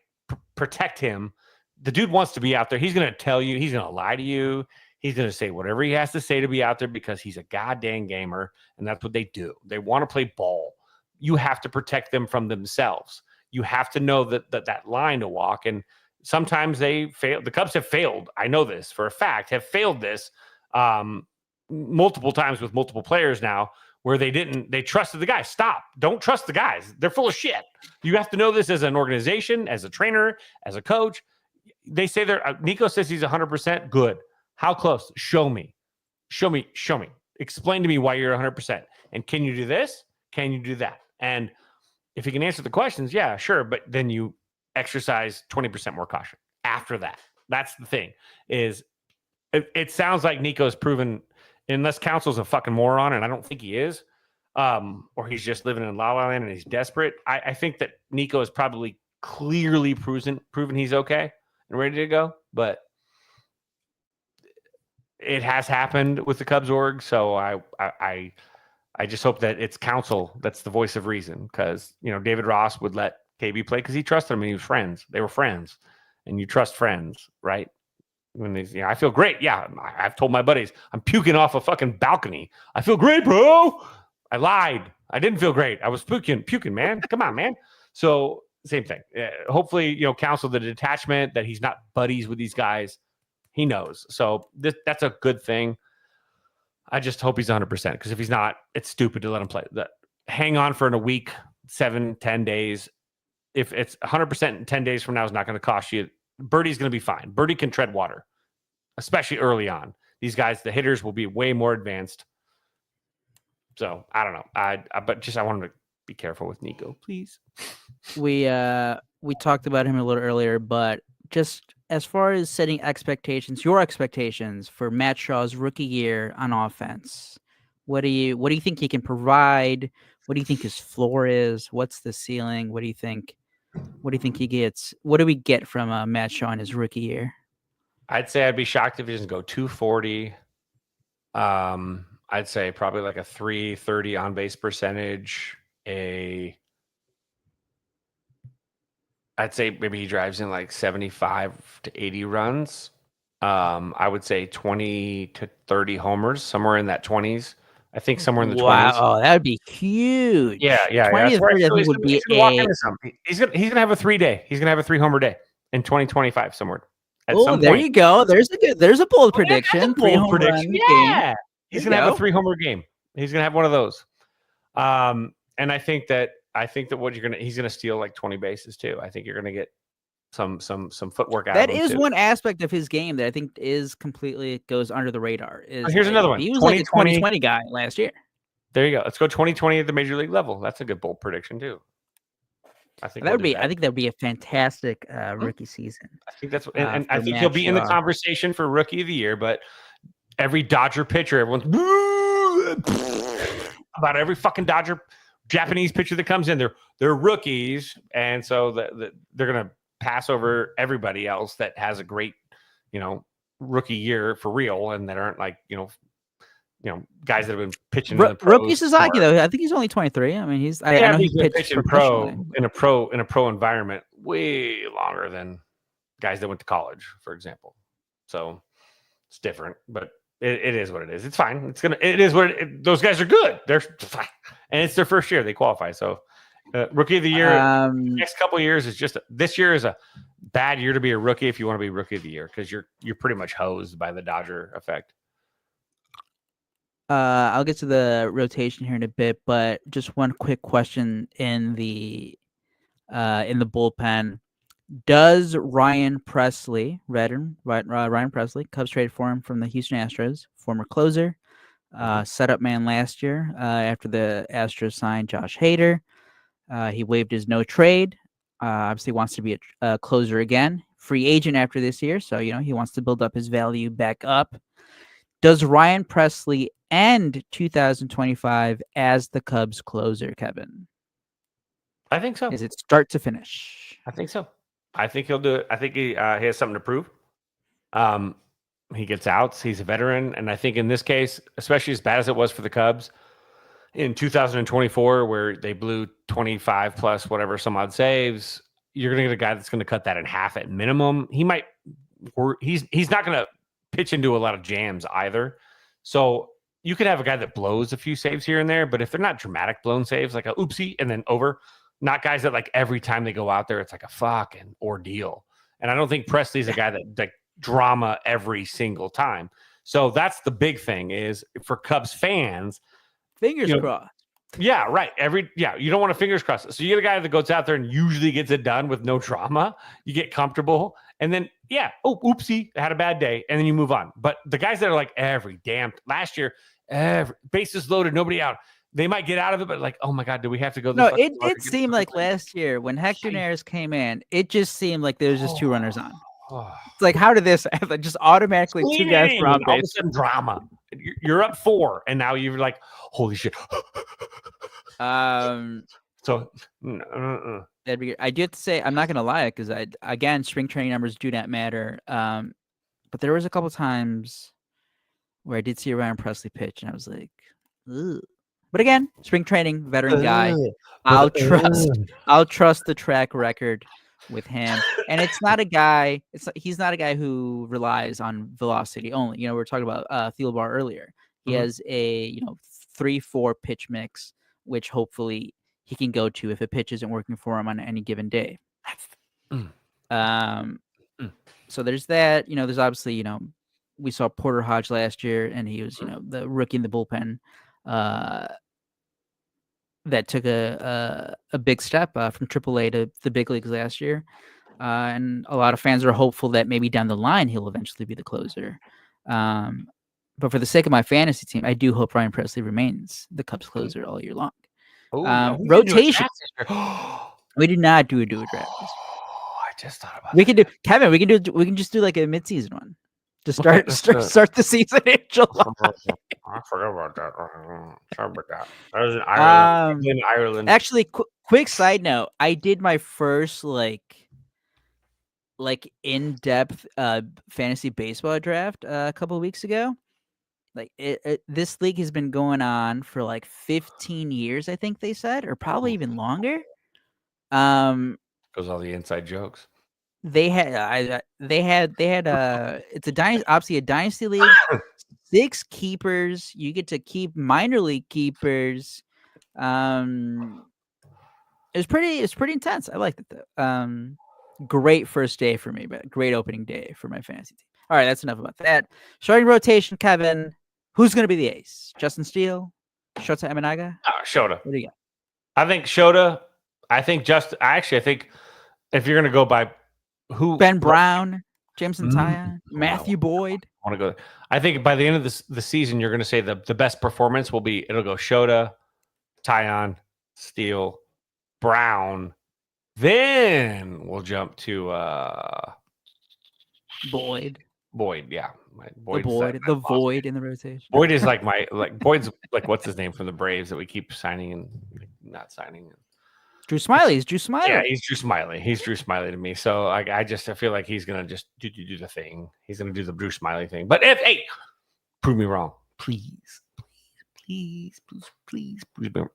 protect him. The dude wants to be out there. He's going to tell you. He's going to lie to you. He's going to say whatever he has to say to be out there because he's a goddamn gamer, and that's what they do. They want to play ball. You have to protect them from themselves. You have to know that line to walk, and sometimes they fail. The Cubs have failed. I know this for a fact, have failed this multiple times with multiple players now, where they trusted the guys. Stop. Don't trust the guys. They're full of shit. You have to know this as an organization, as a trainer, as a coach. They say Nico says he's 100%. Good. How close? Show me. Explain to me why you're 100%. And can you do this? Can you do that? And if you can answer the questions, yeah, sure. But then you exercise 20% more caution after that. That's the thing. It sounds like Nico's proven, unless Council's a fucking moron, and I don't think he is, or he's just living in La La Land and he's desperate. I think that Nico is probably clearly proven he's okay and ready to go, but it has happened with the Cubs org. So I just hope that it's Council that's the voice of reason, because David Ross would let KB play because he trusted him and he was friends. They were friends, and you trust friends, right? When I feel great. Yeah, I've told my buddies I'm puking off a fucking balcony. I feel great, bro. I lied. I didn't feel great. I was puking, man. Come on, man. So same thing. Hopefully, Council, the detachment that he's not buddies with these guys, he knows. So that's a good thing. I just hope he's 100%, because if he's not, it's stupid to let him play. Hang on for a week, 7-10 days. If it's 100% in 10 days from now, is not going to cost you. Birdie's going to be fine. Birdie can tread water, especially early on. These guys, the hitters, will be way more advanced. So I don't know. I wanted to be careful with Nico, please. We talked about him a little earlier, but just as far as setting expectations, your expectations for Matt Shaw's rookie year on offense, what do you think he can provide? What do you think his floor is? What's the ceiling? What do you think? What do you think he gets? What do we get from Matt Shaw in his rookie year? I'd say I'd be shocked if he doesn't go 240. I'd say probably like a 330 on base percentage. I'd say maybe he drives in like 75 to 80 runs. I would say 20 to 30 homers, somewhere in that 20s. I think somewhere in the 20s. Wow, that would be huge. Yeah. 20 That's to where 30, I think, he's would be gonna walk a. into something. He's gonna have a 3-day. He's gonna have a 3-homer day in 2025 somewhere at Oh, some there point. you go. There's a bold Oh, yeah, that's prediction. a 3 bold home run prediction. game. Yeah, he's There gonna you have a go. 3-homer game. He's gonna have one of those. And I think that what he's gonna steal like 20 bases too. I think you're gonna get some footwork out That of him is too. one aspect of his game that I think is completely goes under the radar. Is Here's like, another one. he was like a 2020. 2020 guy last year. There you go. Let's go 2020 at the major league level. That's a good bold prediction too. I think That we'll would do be. that. I think that would be a fantastic rookie season. I think that's and I for think he'll Matt be in the Shaw. conversation for rookie of the year. But every Dodger pitcher, everyone's about every fucking Dodger Japanese pitcher that comes in. They're rookies, and so they're gonna pass over everybody else that has a great, rookie year for real, and that aren't like guys that have been pitching in the pros. Rookie Sasaki though, I think he's only 23. I mean, I know he's he been pitched pitching professionally. in a pro environment way longer than guys that went to college, for example. So it's different, but it is what it is. It's fine. It is what those guys are good. They're fine. And it's their first year. They qualify. So rookie of the year, next couple of years is this year is a bad year to be a rookie if you want to be rookie of the year, because you're pretty much hosed by the Dodger effect. I'll get to the rotation here in a bit, but just one quick question in the bullpen. Does Ryan Presley, Ryan Presley, Cubs traded for him from the Houston Astros, former closer, setup man last year after the Astros signed Josh Hader. He waived his no trade. Obviously wants to be a closer again, free agent after this year. So, he wants to build up his value back up. Does Ryan Presley end 2025 as the Cubs closer, Kevin? I think so. Is it start to finish? I think so. I think he'll do it. I think he has something to prove. He gets outs. He's a veteran. And I think in this case, especially as bad as it was for the Cubs in 2024, where they blew 25 plus whatever some odd saves, you're going to get a guy that's going to cut that in half at minimum. He's not going to pitch into a lot of jams either. So you could have a guy that blows a few saves here and there, but if they're not dramatic blown saves, like a oopsie and then over, not guys that like every time they go out there, it's like a fucking ordeal. And I don't think Presley's a guy that like drama every single time. So that's the big thing is for Cubs fans. Fingers crossed. Yeah, right. You don't want to fingers crossed. So you get a guy that goes out there and usually gets it done with no drama. You get comfortable. And then, oopsie, had a bad day. And then you move on. But the guys that are like last year, bases loaded, nobody out. They might get out of it, but like, oh my God, do we have to go? No, it did seem like last year when Hector Neris came in, it just seemed like there was just two runners on. It's like, how did this happen? Just automatically two guys from on base. All of a sudden drama. You're up 4, and now you're like, holy shit. So that'd be good. I do have to say, I'm not gonna lie, because again, spring training numbers do not matter. But there was a couple times where I did see Ryan Presley pitch, and I was like, ugh. But again, spring training, veteran guy. I'll trust the track record with him. And it's not a guy. He's not a guy who relies on velocity only. We were talking about Thielbar earlier. He has a 3-4 pitch mix, which hopefully he can go to if a pitch isn't working for him on any given day. So there's that. There's obviously we saw Porter Hodge last year, and he was the rookie in the bullpen. That took a big step from AAA to the big leagues last year. And a lot of fans are hopeful that maybe down the line he'll eventually be the closer. But for the sake of my fantasy team, I do hope Ryan Presley remains the Cubs closer all year long. Rotation. We did not do a draft. I just thought about we can do Kevin. We can just do like a midseason one to start the season in July. I forgot about that. Sorry about that. That was in Ireland. Actually, quick side note: I did my first like in-depth fantasy baseball draft a couple of weeks ago. Like this league has been going on for like 15 years, I think they said, or probably even longer. Goes all the inside jokes. they had it's a dynasty, obviously a dynasty league. 6 keepers. You get to keep minor league keepers. It's pretty intense. I liked it though. Great first day for me, but great opening day for my fantasy team. All right, that's enough about that. Starting rotation, Kevin. Who's going to be the ace? Justin Steele, Shota Imanaga. Shota. What do you got? I think Shota. I think I think if you're going to go by who, Ben Brown, Jameson Mm. Taya, Matthew Boyd. I want to go. I think by the end of the season, you're going to say the best performance will be it'll go Shota, Tyon, Steele, Brown. Then we'll jump to Boyd. Yeah, The void in the rotation. Boyd is like Boyd's like what's his name from the Braves that we keep signing and not signing. Drew Smiley. He's Drew Smiley. Yeah, he's Drew Smiley. He's Drew Smiley to me. So I feel like he's gonna just do the thing. He's gonna do the Drew Smiley thing. But prove me wrong, please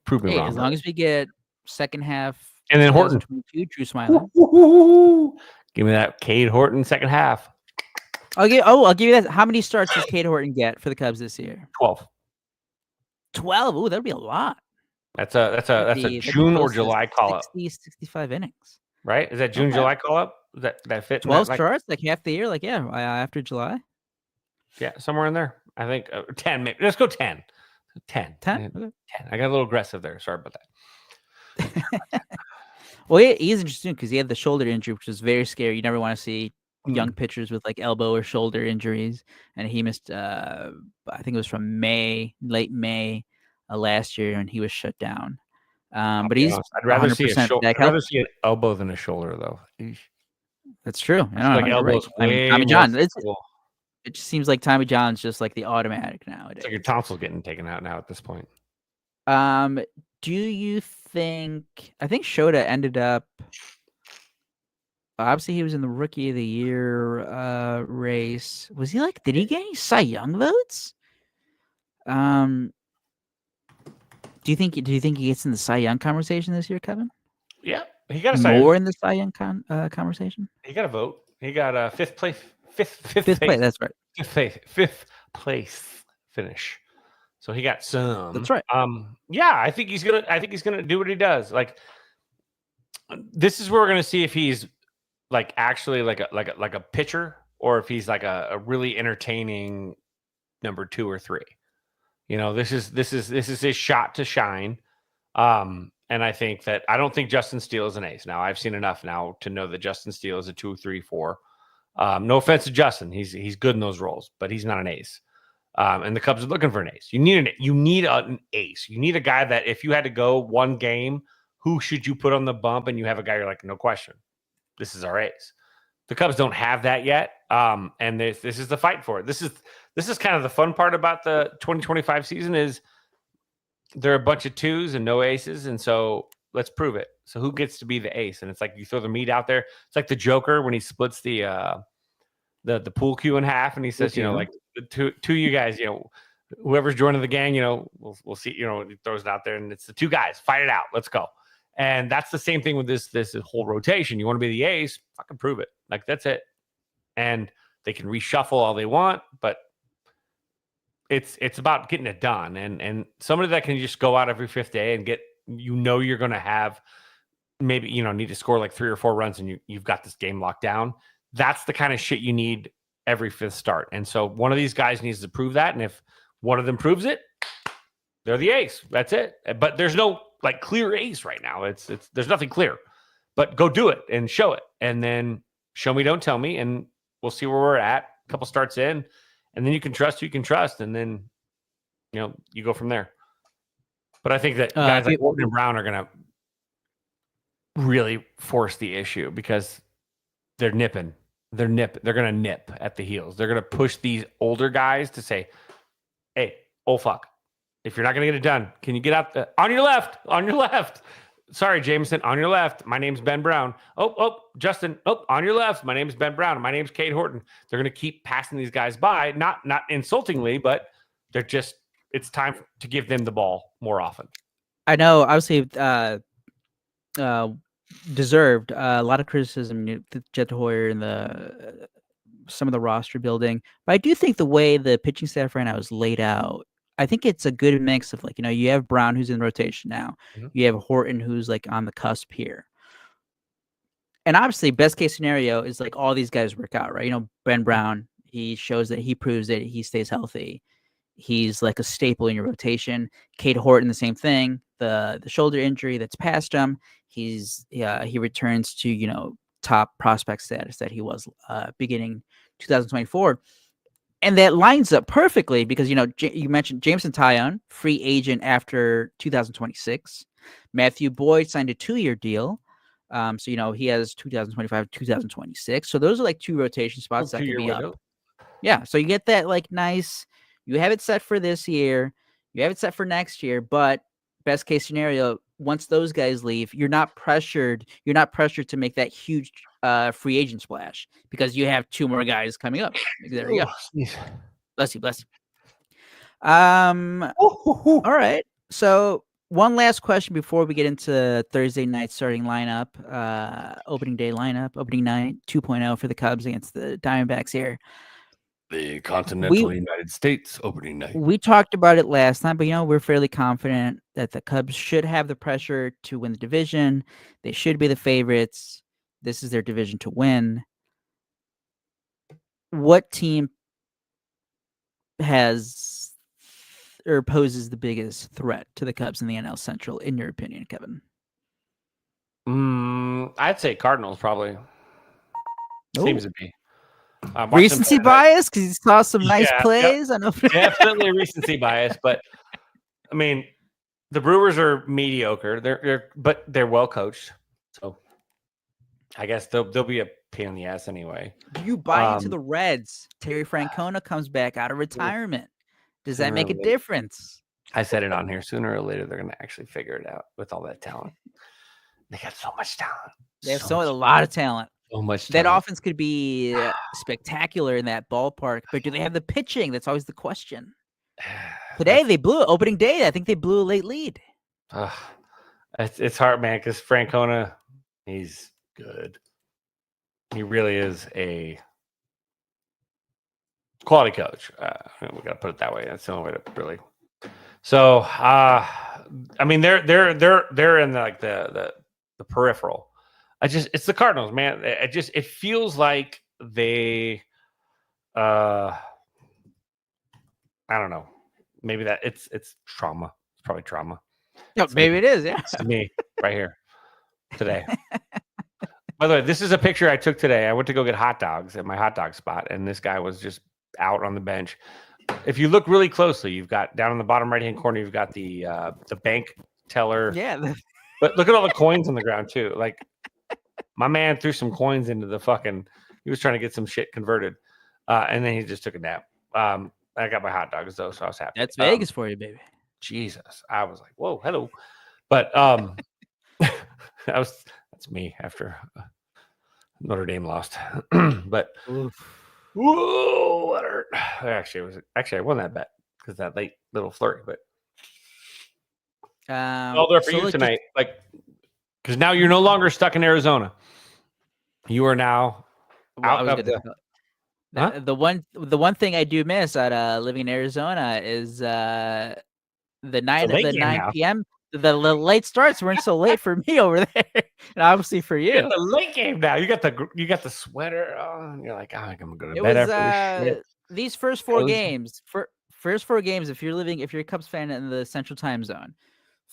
prove me wrong. As long as we get second half, and then Horton, Drew Smiley. Give me that Cade Horton second half. I'll give you that. How many starts does Cade Horton get for the Cubs this year? 12. 12. Ooh, that'd be a lot. That's a June or July call up. 65 innings. Right? Is that June, July call up? That fit? 12 starts, like half the year, like after July. Yeah, somewhere in there. I think 10. Maybe. Let's go 10. 10. 10. 10. I got a little aggressive there. Sorry about that. Well, he's interesting because he had the shoulder injury, which is very scary. You never want to see young pitchers with like elbow or shoulder injuries, and he missed. I think it was from late May last year, and he was shut down. But he's. I'd rather see an elbow than a shoulder, though. That's true. I don't know. Elbows. Tommy John. It just seems like Tommy John's just like the automatic nowadays. It's like your tonsil's getting taken out now at this point. Do you think? I think Shota ended up. Obviously, he was in the Rookie of the Year race. Was he like? Did he get any Cy Young votes? Do you think he gets in the Cy Young conversation this year, Kevin? Yeah, he got more in the Cy Young conversation. He got a vote. He got fifth place. Fifth place. That's right. Fifth place finish. So he got some. That's right. Yeah, I think he's gonna do what he does. Like, this is where we're gonna see if he's like actually like a pitcher or if he's like a really entertaining number 2 or 3. You know, this is his shot to shine. And I think that I don't think Justin Steele is an ace. Now I've seen enough now to know that Justin Steele is a 2, 3, 4. No offense to Justin, he's good in those roles, but he's not an ace. And the Cubs are looking for an ace. You need an ace. You need a guy that if you had to go one game, who should you put on the bump? And you have a guy you're like, no question, this is our ace. The Cubs don't have that yet. And this is the fight for it. This is kind of the fun part about the 2025 season is there are a bunch of 2s and no aces. And so let's prove it. So who gets to be the ace? And it's like you throw the meat out there. It's like the Joker when he splits the pool cue in half and he says, like the two you guys, whoever's joining the gang, we'll see, he throws it out there and it's the 2 guys, fight it out. Let's go. And that's the same thing with this whole rotation. You want to be the ace, fucking prove it. Like that's it. And they can reshuffle all they want, but it's about getting it done. And somebody that can just go out every 5th day and get, you're going to have maybe, need to score like 3 or 4 runs and you've got this game locked down. That's the kind of shit you need every 5th start. And so one of these guys needs to prove that. And if one of them proves it, they're the ace. That's it. But there's no like clear ace right now. It's there's nothing clear, but go do it and show it. And then show me, don't tell me. And we'll see where we're at. A couple starts in, and then you can trust who you can trust. And then, you go from there. But I think that guys like Horton and Brown are going to really force the issue because they're nipping. They're going to nip at the heels. They're going to push these older guys to say, hey, oh, fuck. If you're not going to get it done, can you get out on your left? On your left. Sorry, Jameson, on your left. My name's Ben Brown. Oh, Justin. Oh, on your left. My name's Ben Brown. My name's Cade Horton. They're going to keep passing these guys by, not insultingly, but they're just, it's time to give them the ball more often. I know, obviously, deserved. A lot of criticism, the Jed Hoyer and the some of the roster building, but I do think the way the pitching staff right now is laid out, I think it's a good mix of like you have Brown who's in rotation now, Mhm. you have Horton who's like on the cusp here, and obviously best case scenario is like all these guys work out, right? Ben Brown, he shows that he proves that he stays healthy. He's like a staple in your rotation. Cade Horton, the same thing. The shoulder injury that's past him. He returns to top prospect status that he was beginning 2024, and that lines up perfectly because you mentioned Jameson Taillon, free agent after 2026. Matthew Boyd signed a 2-year deal. So he has 2025, 2026. So those are like 2 rotation spots that could 2-year be up. window. Yeah, so you get that like nice. You have it set for this year. You have it set for next year, but best case scenario, once those guys leave, you're not pressured. You're not pressured to make that huge free agent splash because you have 2 more guys coming up. There you go. Sneeze. Bless you, bless you. All right. So one last question before we get into Thursday night starting lineup, opening day lineup, opening night 2.0 for the Cubs against the Diamondbacks here. The continental United States opening night. We talked about it last time, but we're fairly confident that the Cubs should have the pressure to win the division. They should be the favorites. This is their division to win. What team has or poses the biggest threat to the Cubs in the NL Central, in your opinion, Kevin? I'd say Cardinals probably. Seems to be. Recency bias because you saw some nice plays. I know. Definitely recency bias, but I mean, the Brewers are mediocre. But they're well coached, so I guess they'll be a pain in the ass anyway. Do you buy into the Reds? Terry Francona comes back out of retirement. Does that make a difference? I said it on here. Sooner or later, they're going to actually figure it out with all that talent. They got so much talent. They have a lot of talent. So much talent. That offense could be spectacular in that ballpark, but do they have the pitching? That's always the question. Today, they blew it. Opening day, I think they blew a late lead. It's hard, man, because Francona, he's good. He really is a quality coach. We got to put it that way. That's the only way to really. So, I mean, they're in the peripheral. It's the Cardinals, man. It feels like they, I don't know. Maybe that it's trauma. It's probably trauma. No, maybe it is. Yeah, it's me right here today. By the way, this is a picture I took today. I went to go get hot dogs at my hot dog spot, and this guy was just out on the bench. If you look really closely, you've got down in the bottom right-hand corner, you've got the bank teller. Yeah. But look at all the coins on the ground too. Like my man threw some coins into the fucking. He was trying to get some shit converted, and then he just took a nap. I got my hot dogs though, so I was happy. That's Vegas for you, baby. Jesus, I was like, whoa, hello, but that's me after Notre Dame lost, but. Oof. Whoa, that hurt. Actually I won that bet because that late little flurry, but all there for you tonight. Because now you're no longer stuck in Arizona. You are now out of the one thing I do miss at living in Arizona is the night of the 9 p.m. The late starts weren't so late for me over there, and obviously for you. You got the late game now. You got the sweater on. And you're like, I'm gonna go to bed after this shit. These first 4 games, if you're a Cubs fan in the Central Time Zone,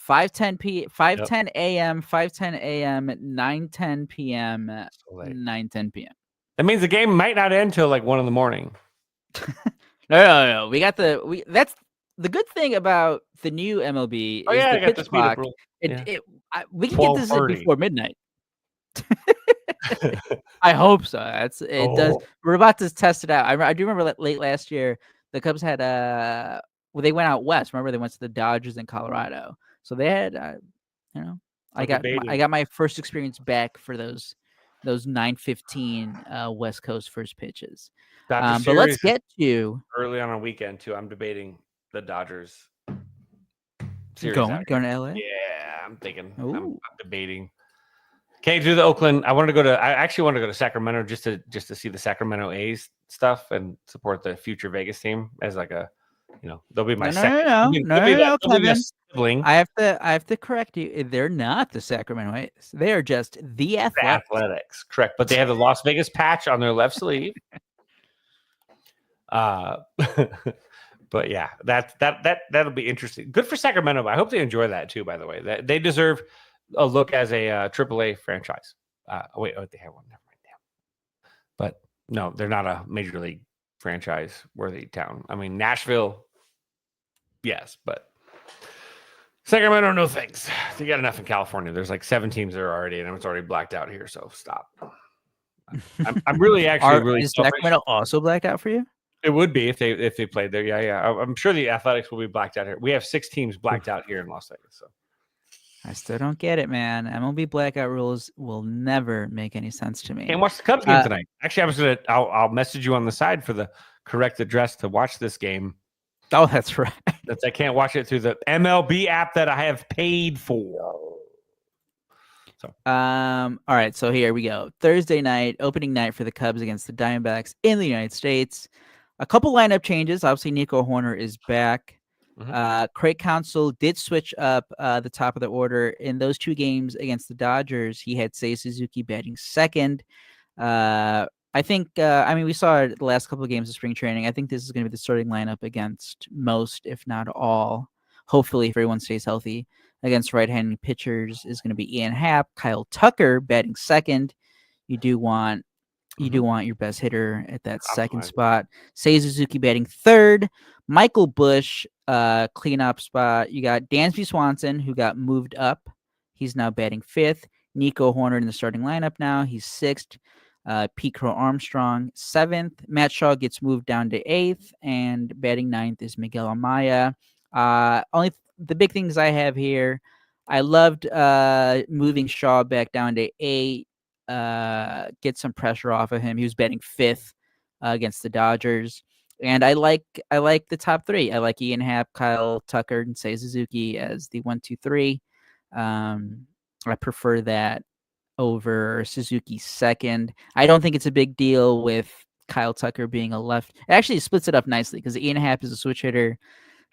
5:10 a.m., 5:10 a.m., 9:10 p.m., 9:10 p.m. That means the game might not end till like 1 a.m. No. That's the good thing about the new MLB is the pitch clock. We can get this before midnight. I hope so. Does. We're about to test it out. I do remember late last year, the Cubs had they went out west. Remember, they went to the Dodgers in Colorado. So they had, I got my first experience back for those 9:15 West Coast first pitches. But let's get to early on a weekend too. I'm debating the Dodgers series. Going to LA? Yeah, I'm thinking. I'm debating. Can't do the Oakland. I actually wanted to go to Sacramento just to see the Sacramento A's stuff and support the future Vegas team as like a, they'll be my second. No, They'll be my Kevin. sibling. I have to correct you. They're not the Sacramento A's. They are just the Athletics. The Athletics, correct? But they have the Las Vegas patch on their left sleeve. But yeah, that'll be interesting. Good for Sacramento. But I hope they enjoy that too. By the way, they deserve a look as a AAA franchise. They have one. Never mind. But no, they're not a major league franchise worthy town. I mean, Nashville, yes, but Sacramento, no thanks. You got enough in California. There's like 7 teams there already, and it's already blacked out here. So stop. I'm really Is Sacramento also blacked out for you? It would be if they played there. Yeah. I'm sure the Athletics will be blacked out here. We have 6 teams blacked out here in Las Vegas. So I still don't get it, man. MLB blackout rules will never make any sense to me. Can't watch the Cubs game tonight. Actually, I'll message you on the side for the correct address to watch this game. Oh, that's right. I can't watch it through the MLB app that I have paid for. So all right, so here we go. Thursday night, opening night for the Cubs against the Diamondbacks in the United States. A couple lineup changes. Obviously, Nico Horner is back. Craig Counsell did switch up the top of the order in those 2 games against the Dodgers. He had Seiya Suzuki batting second. I think, we saw it the last couple of games of spring training. I think this is going to be the starting lineup against most, if not all. Hopefully, if everyone stays healthy, against right-handed pitchers is going to be Ian Happ, Kyle Tucker batting second. You do want your best hitter at that second spot. Seiya Suzuki batting third. Michael Busch, cleanup spot. You got Dansby Swanson, who got moved up. He's now batting fifth. Nico Horner in the starting lineup now. He's sixth. Pete Crow Armstrong, seventh. Matt Shaw gets moved down to eighth. And batting ninth is Miguel Amaya. Only the big things I have here, I loved moving Shaw back down to eight. Get some pressure off of him. He was batting fifth against the Dodgers. And I like the top 3. I like Ian Happ, Kyle Tucker, and Seiya Suzuki as the 1, 2, 3. I prefer that over Suzuki second. I don't think it's a big deal with Kyle Tucker being a left. It actually splits it up nicely because Ian Happ is a switch hitter.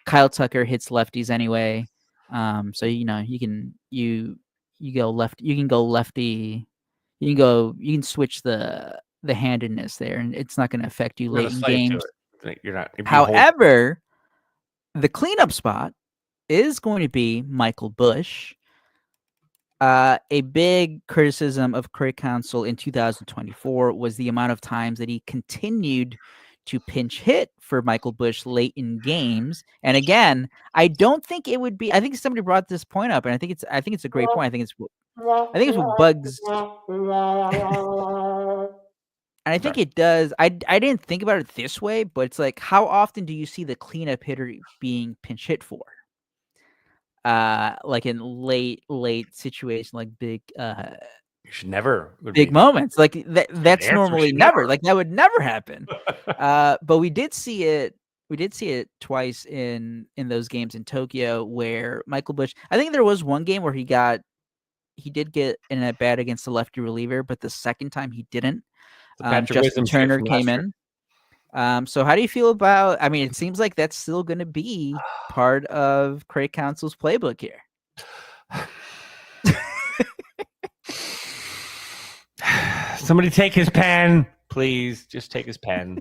Kyle Tucker hits lefties anyway. So you can go left. You can go lefty. You can switch the handedness there, and it's not going to affect you late in games. However, the cleanup spot is going to be Michael Busch. A big criticism of Craig Counsell in 2024 was the amount of times that he continued to pinch hit for Michael Busch late in games. And again, I don't think it would be. I think somebody brought this point up, and I think it's a great point. I think it's what bugs. And I think it does. I didn't think about it this way, but it's like, how often do you see the cleanup hitter being pinch hit for? Like in late situation, like big you should never big moments. Like that's normally never. Like that would never happen. But we did see it. We did see it twice in those games in Tokyo where Michael Busch. I think there was one game where he did get in at bat against the lefty reliever, but the second time he didn't. Justin Turner came in. So how do you feel about? I mean, it seems like that's still going to be part of Craig Counsell's playbook here. Somebody take his pen, please. Just take his pen,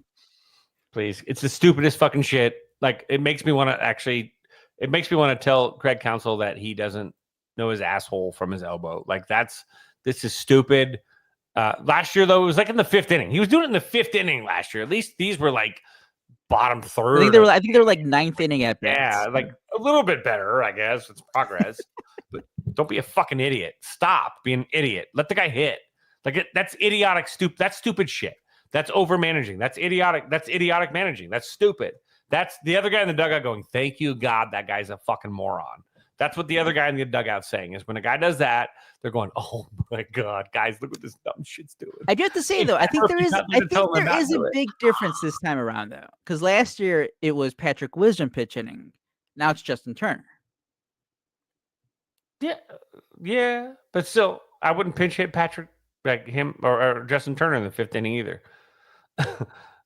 please. It's the stupidest fucking shit. Like it makes me want to tell Craig Counsell that he doesn't know his asshole from his elbow. Like this is stupid. Last year, though, it was like in the 5th inning. He was doing it in the 5th inning last year. At least these were like bottom third. I think they were like 9th inning at bats. Yeah, like a little bit better, I guess. It's progress. But don't be a fucking idiot. Stop being an idiot. Let the guy hit. Like that's idiotic, That's stupid shit. That's over managing. That's idiotic. That's idiotic managing. That's stupid. That's the other guy in the dugout going, "Thank you, God, that guy's a fucking moron." That's what the other guy in the dugout's saying is when a guy does that, they're going, "Oh my God, guys, look what this dumb shit's doing." I do have to say though, I think there is a big difference this time around though, because last year it was Patrick Wisdom pitch hitting. Now it's Justin Turner. Yeah, but still, I wouldn't pinch hit Patrick like him or Justin Turner in the 5th inning either.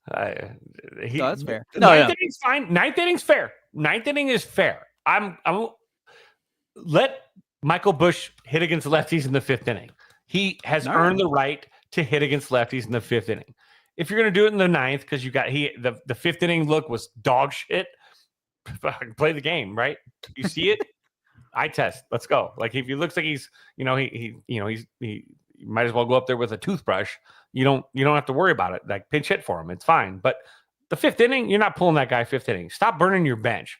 That's fair. Ninth inning's fine. Ninth inning's fair. Ninth inning is fair. I'm let Michael Busch hit against lefties in the 5th inning. He has earned the right to hit against lefties in the 5th inning. If you're going to do it in the 9th, because you got the 5th inning look was dog shit, play the game, right? You see it, eye test. Let's go. Like if he looks like he's, he might as well go up there with a toothbrush. You don't have to worry about it. Like pinch hit for him, it's fine. But the 5th inning, you're not pulling that guy 5th inning. Stop burning your bench.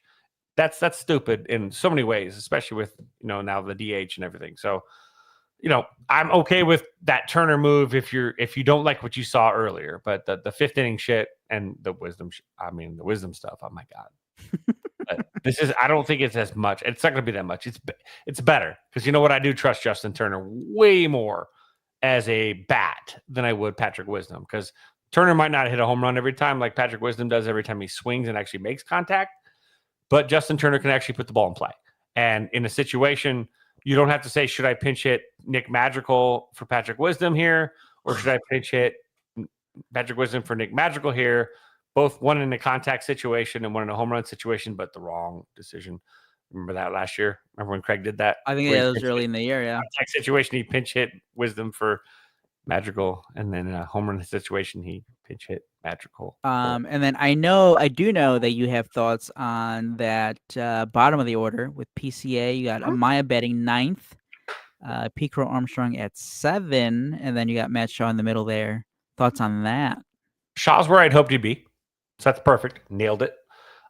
That's stupid in so many ways, especially with now the DH and everything. So, I'm okay with that Turner move if you don't like what you saw earlier. But the 5th inning shit and the wisdom, the wisdom stuff. Oh my god. But I don't think it's as much. It's not going to be that much. It's better because you know what? I do trust Justin Turner way more as a bat than I would Patrick Wisdom, because Turner might not hit a home run every time like Patrick Wisdom does every time he swings and actually makes contact. But Justin Turner can actually put the ball in play. And in a situation, you don't have to say, should I pinch hit Nick Madrigal for Patrick Wisdom here? Or should I pinch hit Patrick Wisdom for Nick Madrigal here? Both one in a contact situation and one in a home run situation, but the wrong decision. Remember that last year? Remember when Craig did that? I think that was early in the year, yeah. Contact situation, he pinch hit Wisdom for Madrigal. And then in a home run situation, he pinch hit Madrigal. And then I do know that you have thoughts on that bottom of the order with PCA. You got Amaya batting 9th, Picro Armstrong at 7, and then you got Matt Shaw in the middle there. Thoughts on that? Shaw's where I'd hoped he'd be. So that's perfect. Nailed it.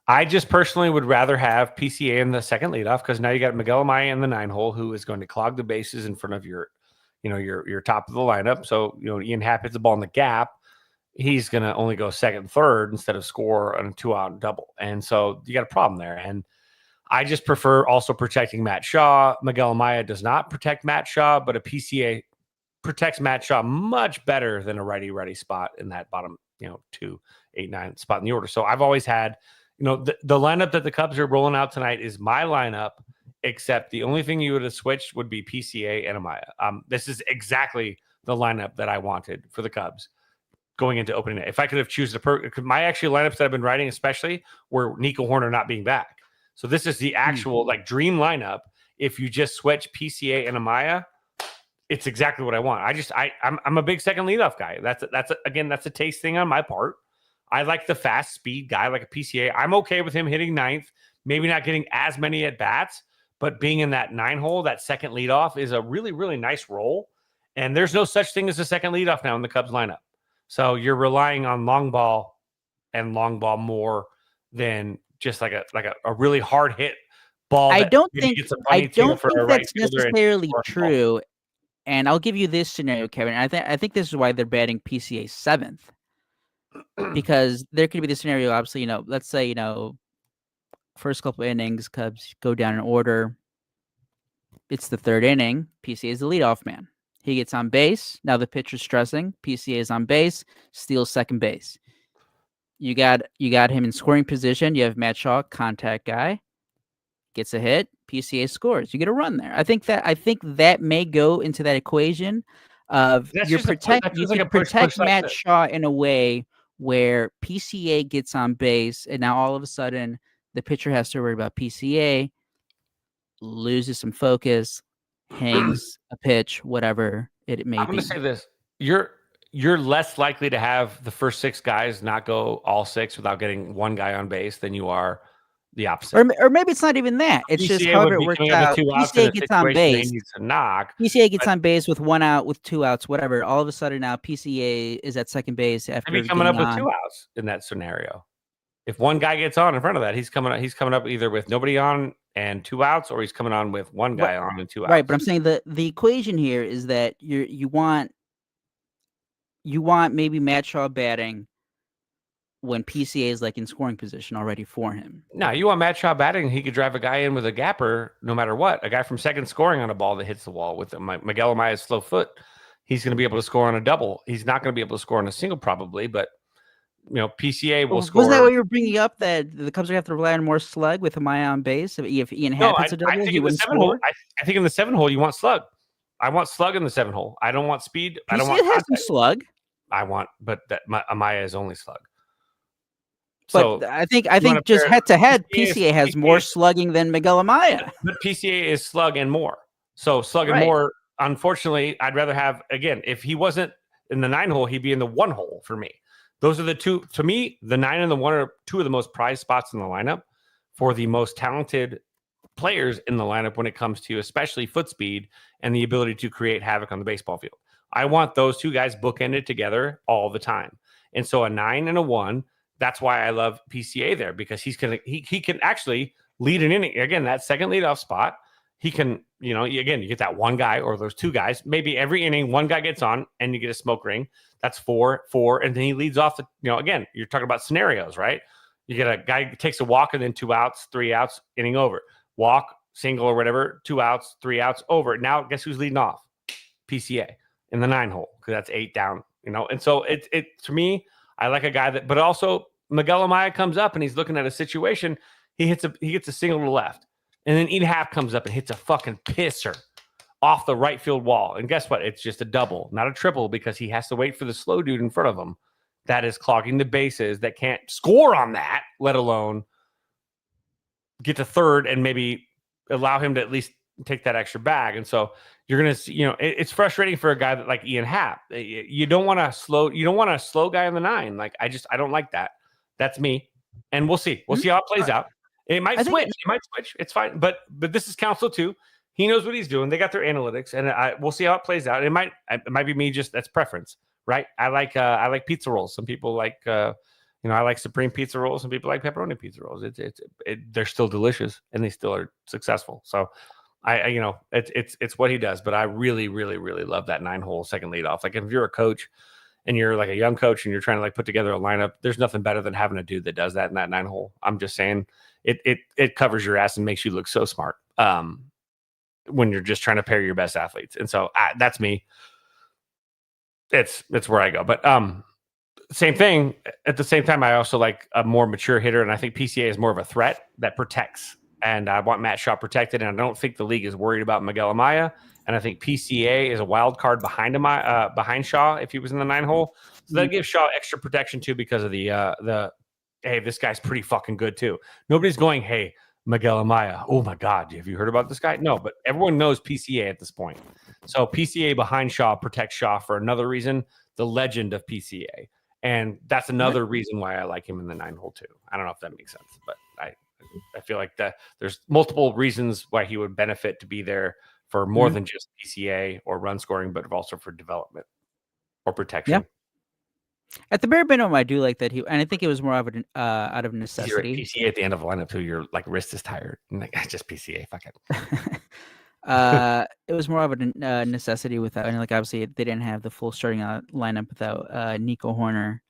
I just personally would rather have PCA in the second leadoff because now you got Miguel Amaya in the 9 hole who is going to clog the bases in front of your top of the lineup. So, Ian Happ hits the ball in the gap. He's going to only go second, third instead of score on a 2-out double. And so you got a problem there. And I just prefer also protecting Matt Shaw. Miguel Amaya does not protect Matt Shaw, but a PCA protects Matt Shaw much better than a righty spot in that bottom, 2, 8, 9 spot in the order. So I've always had, the lineup that the Cubs are rolling out tonight is my lineup, except the only thing you would have switched would be PCA and Amaya. This is exactly the lineup that I wanted for the Cubs going into opening night. If I could have chosen my actual lineups that I've been writing, especially, were Nico Horner not being back. So this is the actual dream lineup. If you just switch PCA and Amaya, it's exactly what I want. I'm a big second leadoff guy. That's a taste thing on my part. I like the fast speed guy like a PCA. I'm okay with him hitting 9th, maybe not getting as many at bats, but being in that 9 hole, that second leadoff is a really, really nice role. And there's no such thing as a second leadoff now in the Cubs lineup. So you're relying on long ball more than just like a really hard hit ball. I don't think that's necessarily true. And I'll give you this scenario, Kevin. I think this is why they're batting PCA 7th. Because there could be the scenario, obviously, let's say, first couple innings, Cubs go down in order. It's the 3rd inning. PCA is the leadoff man. He gets on base. Now the pitcher's stressing. PCA is on base. Steals second base. You got him in scoring position. You have Matt Shaw, contact guy, gets a hit. PCA scores. You get a run there. I think that may go into that equation of you can protect Matt Shaw in a way where PCA gets on base, and now all of a sudden the pitcher has to worry about PCA, loses some focus, hangs a pitch, whatever it may be. I'm going to say this. You're less likely to have the first 6 guys not go all 6 without getting one guy on base than you are the opposite. Or maybe it's not even that. It's just however it works out. PCA gets on base. PCA gets on base with 1 out, with 2 outs, whatever. All of a sudden now PCA is at second base after maybe coming up with 2 outs in that scenario. If one guy gets on in front of that, he's coming up either with nobody on and 2 outs, or he's coming on with one guy on and 2 outs. Right, but I'm saying the equation here is that you want maybe Matt Shaw batting when PCA is in scoring position already for him. No, you want Matt Shaw batting. He could drive a guy in with a gapper no matter what. A guy from second scoring on a ball that hits the wall with Miguel Amaya's slow foot. He's going to be able to score on a double. He's not going to be able to score on a single probably, but PCA will score. Was that what you were bringing up, that the Cubs are going to have to rely on more slug with Amaya on base? If Ian Happ hits a double, he wouldn't score? I think in the 7 hole you want slug. I want slug in the 7 hole. I don't want speed. I don't PCA want has some contact. slug. But Amaya is only slug. But So I think you wanna just pair- head to head, PCA PCA has more slugging than Miguel Amaya. But PCA is slug and more. So slug and Right. more. Unfortunately, I'd rather have, again, if he wasn't in the 9 hole, he'd be in the 1 hole for me. Those are the two. To me, the 9 and the 1 are two of the most prized spots in the lineup for the most talented players in the lineup when it comes to especially foot speed and the ability to create havoc on the baseball field. I want those two guys bookended together all the time. And so a 9 and a 1, that's why I love PCA there, because he can actually lead an inning. Again, that second leadoff spot, he can, again, you get that one guy or those two guys. Maybe every inning, one guy gets on and you get a smoke ring. That's 4, and then he leads off again, you're talking about scenarios, right? You get a guy who takes a walk and then 2 outs, 3 outs, inning over. Walk, single or whatever, 2 outs, 3 outs, over. Now, guess who's leading off? PCA in the 9 hole, because that's 8 down, And so it to me, I like a guy that, but also Miguel Amaya comes up and he's looking at a situation. He gets a single to the left, and then Eden Happ comes up and hits a fucking pisser off the right field wall. And guess what? It's just a double, not a triple, because he has to wait for the slow dude in front of him that is clogging the bases, that can't score on that, let alone get to third and maybe allow him to at least take that extra bag. And so you're going to see, it's frustrating for a guy that like Ian Happ. You don't want a slow guy in the 9. Like, I don't like that. That's me. And we'll see. We'll see how it plays out. It might switch. It's fine. But this is Council too. He knows what he's doing. They got their analytics, and we'll see how it plays out. It might be me, just that's preference, right? I like pizza rolls. Some people like I like supreme pizza rolls. Some people like pepperoni pizza rolls. They're still delicious and they still are successful. So it's what he does. But I really, really, really love that 9 hole second leadoff. Like, if you're a coach and you're like a young coach and you're trying to like put together a lineup, there's nothing better than having a dude that does that in that 9 hole. I'm just saying it covers your ass and makes you look so smart when you're just trying to pair your best athletes. And so that's me. It's where I go. But same thing. At the same time, I also like a more mature hitter, and I think PCA is more of a threat that protects. And I want Matt Shaw protected, and I don't think the league is worried about Miguel Amaya. And I think PCA is a wild card behind behind Shaw if he was in the 9 hole. So that gives Shaw extra protection too, because of the hey, this guy's pretty fucking good too. Nobody's going, hey, Miguel Amaya, oh my God, have you heard about this guy? No, but everyone knows PCA at this point. So PCA behind Shaw protects Shaw for another reason, the legend of PCA. And that's another reason why I like him in the 9 hole too. I don't know if that makes sense, but I feel like that there's multiple reasons why he would benefit to be there for more than just PCA or run scoring, but also for development or protection. Yeah. At the bare minimum, I do like that and I think it was more of out of necessity. PCA at the end of the lineup too, your like wrist is tired. Like, just PCA, fuck it. It was more of a necessity without, and like obviously they didn't have the full starting lineup without Nico Horner.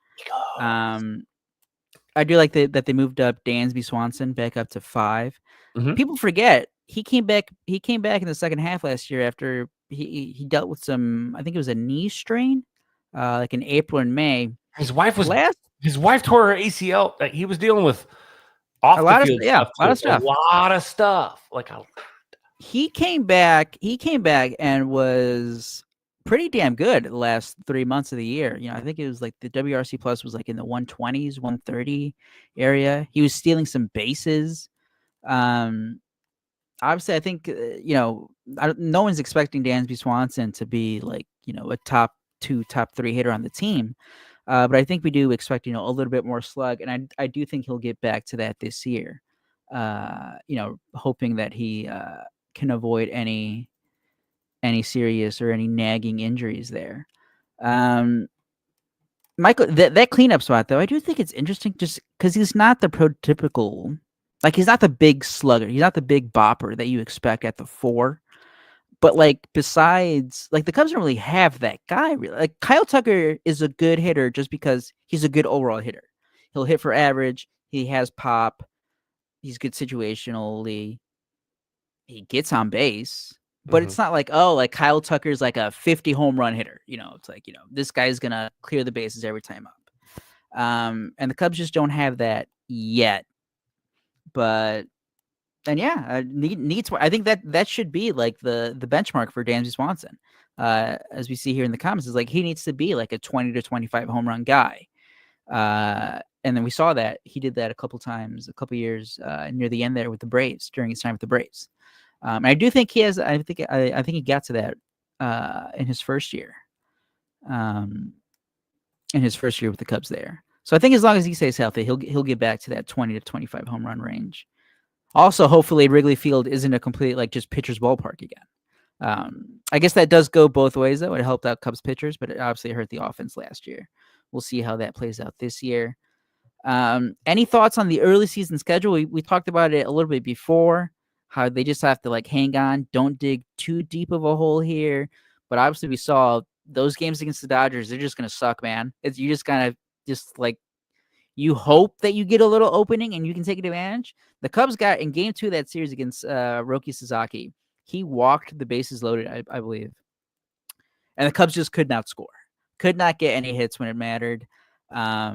I do like that they moved up Dansby Swanson back up to 5. Mm-hmm. People forget he came back in the second half last year after he dealt with some, I think it was a knee strain, like in April and May. His wife tore her ACL. He was dealing with off the field stuff. A lot of stuff. He came back and was pretty damn good the last 3 months of the year. I think it was like the WRC plus was like in the 120s, 130 area. He was stealing some bases. Obviously, I think, no one's expecting Dansby Swanson to be like, a top 2, top 3 hitter on the team. But I think we do expect, a little bit more slug. And I do think he'll get back to that this year, hoping that he can avoid any serious or any nagging injuries there. Michael, that cleanup spot, though, I do think it's interesting just because he's not the prototypical, like, he's not the big slugger. He's not the big bopper that you expect at the 4. But, like, besides, like, the Cubs don't really have that guy, really. Like, Kyle Tucker is a good hitter just because he's a good overall hitter. He'll hit for average. He has pop. He's good situationally. He gets on base. But it's not like, like Kyle Tucker's like a 50 home run hitter. It's like, this guy's going to clear the bases every time up. And the Cubs just don't have that yet. But And yeah, needs. I think that should be like the benchmark for Dansby Swanson. As we see here in the comments, is like he needs to be like a 20 to 25 home run guy. And then we saw that he did that a couple years near the end there with the Braves during his time with the Braves. And I do think he has. I think he got to that in his first year. In his first year with the Cubs there. So I think as long as he stays healthy, he'll get back to that 20 to 25 home run range. Also, hopefully Wrigley Field isn't a complete like just pitcher's ballpark again. I guess that does go both ways though. It helped out Cubs pitchers, but it obviously hurt the offense last year. We'll see how that plays out this year. Any thoughts on the early season schedule? We talked about it a little bit before, how they just have to like hang on, don't dig too deep of a hole here. But obviously we saw those games against the Dodgers, they're just gonna suck, man. You just gotta just like you hope that you get a little opening and you can take advantage. The Cubs got in game 2 of that series against Roki Sasaki. He walked the bases loaded, I believe. And the Cubs just could not score. Could not get any hits when it mattered. But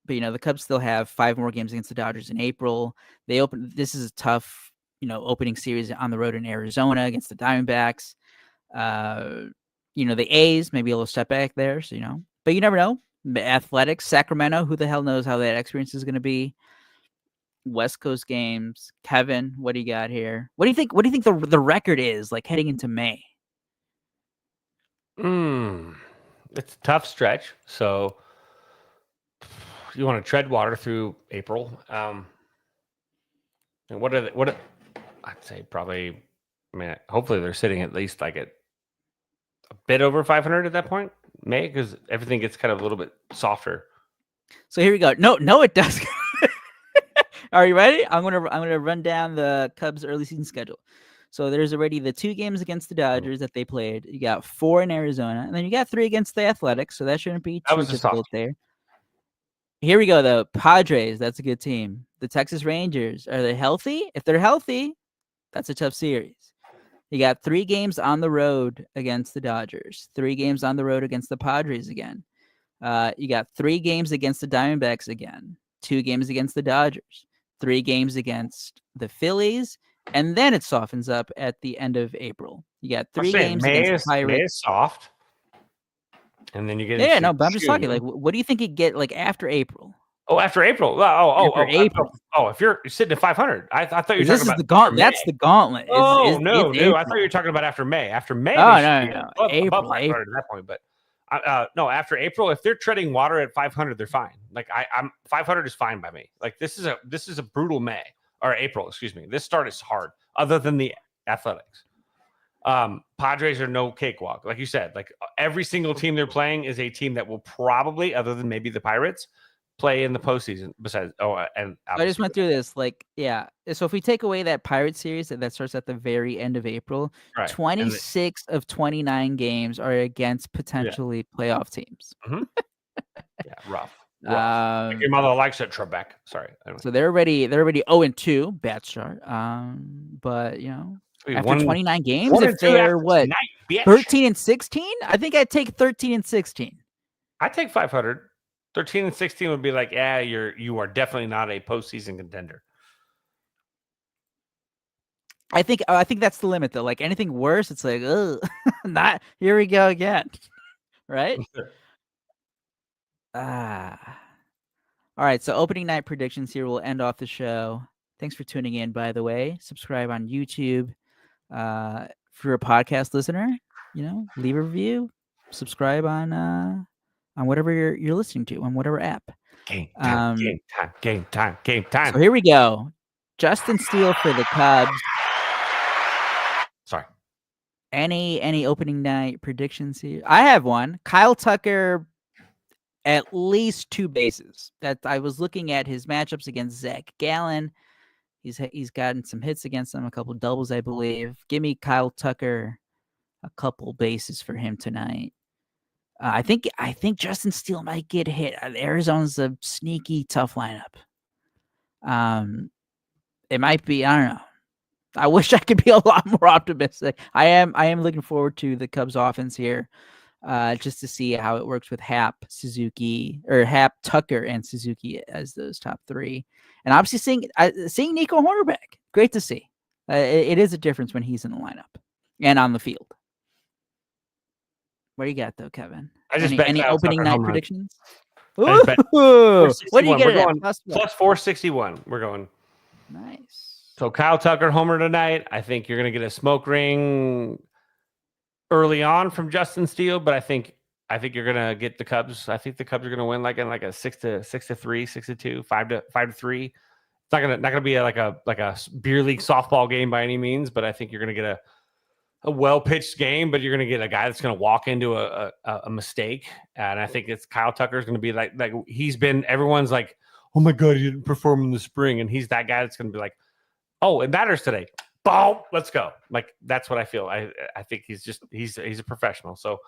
the Cubs still have 5 more games against the Dodgers in April. This is a tough, opening series on the road in Arizona against the Diamondbacks. The A's maybe a little step back there, but you never know. Athletics, Sacramento, who the hell knows how that experience is going to be. West Coast games. Kevin, what do you got here? What do you think the record is like heading into May? It's a tough stretch. So you want to tread water through April. And what I'd say probably, hopefully they're sitting at least like a bit over 500 at that point, May, because everything gets kind of a little bit softer. So here we go. No, it does. Are you ready? I'm gonna run down the Cubs early season schedule. So there's already the 2 games against the Dodgers that they played. You got 4 in Arizona, and then you got 3 against the Athletics. So that shouldn't be too difficult there. Here we go, though. Padres, that's a good team. The Texas Rangers, are they healthy? If they're healthy, that's a tough series. You got 3 games on the road against the Dodgers, 3 games on the road against the Padres again. You got 3 games against the Diamondbacks again, 2 games against the Dodgers, 3 games against the Phillies, and then it softens up at the end of April. You got 3 games against the Pirates. May is soft. And then you get but I'm just talking. Like, what do you think it get like after April? Oh, after April. April. If you're sitting at 500, I thought you were this talking about the gauntlet. That's the gauntlet. No. I thought you were talking about after May. After May, no. Above 500 at that point. But no, after April, if they're treading water at 500, they're fine. Like I'm 500 is fine by me. Like this is a brutal May or April. Excuse me. This start is hard. Other than the Athletics. Padres are no cakewalk. Like you said, like every single team they're playing is a team that will probably, other than maybe the Pirates, play in the postseason. Besides, and I just went through this. Like, yeah. So if we take away that Pirate series that starts at the very end of April, right. 26 of 29 games are against potentially playoff teams. Mm-hmm. Yeah, rough. Like your mother likes it, Trebek. Sorry. Anyway. So they're already 0-2, bad start. But after 29 games, if they're 13-16, I think I'd take 13-16. I take 500. 13-16 would be like, you are definitely not a postseason contender. I think that's the limit though. Like anything worse, it's like, not here we go again, right? All right. So opening night predictions here. We'll end off the show. Thanks for tuning in. By the way, subscribe on YouTube. If you're a podcast listener, leave a review. Subscribe on whatever you're listening to, on whatever app. Game time. So here we go. Justin Steele for the Cubs. Sorry. Any opening night predictions here? I have one. Kyle Tucker, at least 2 bases. That I was looking at his matchups against Zach Gallen. He's gotten some hits against him, a couple doubles, I believe. Give me Kyle Tucker, a couple bases for him tonight. I think Justin Steele might get hit. Arizona's a sneaky, tough lineup. It might be. I don't know. I wish I could be a lot more optimistic. I am looking forward to the Cubs offense here. just to see how it works with Hap, Suzuki, or Hap, Tucker, and Suzuki as those top three. And obviously seeing Nico Horner back, great to see. It is a difference when he's in the lineup and on the field. What do you got though, Kevin? I just Any bet opening Tucker night home run. predictions? I just bet Ooh, what do you 461. get We're at? going Plus what? plus 461. We're going. Nice. So Kyle Tucker homer tonight. I think you're going to get a smoke ring early on from Justin Steele, but I think you're going to get the Cubs. I think the Cubs are going to win like in like a 6-3, 6-2, 5-3. It's not gonna be like a beer league softball game by any means, but I think you're going to get a well-pitched game, but you're going to get a guy that's going to walk into a mistake. And I think it's Kyle Tucker's going to be like he's been, everyone's like, oh my God, he didn't perform in the spring. And he's that guy that's going to be like, oh, it matters today. Boom, let's go. Like, that's what I feel. I think he's a professional. So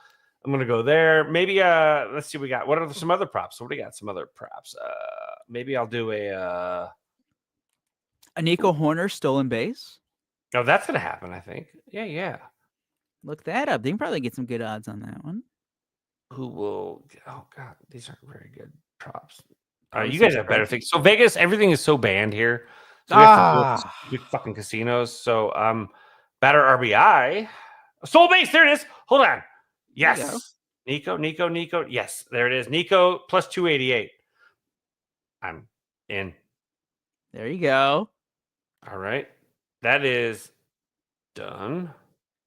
I'm going to go there. Maybe, let's see, what are some other props? What do we got? Some other props. Maybe I'll do a Nico Horner stolen base. Oh, that's going to happen, I think. Yeah. Look that up. They can probably get some good odds on that one. Who will? Oh God, these aren't very good props. Probably You guys some have better spreads. things. So Vegas, everything is so banned here. So we have to do fucking casinos. So batter RBI, soul base. There it is. Hold on. Yes, Nico. Yes, there it is. Nico plus 288. I'm in. There you go. All right, that is done.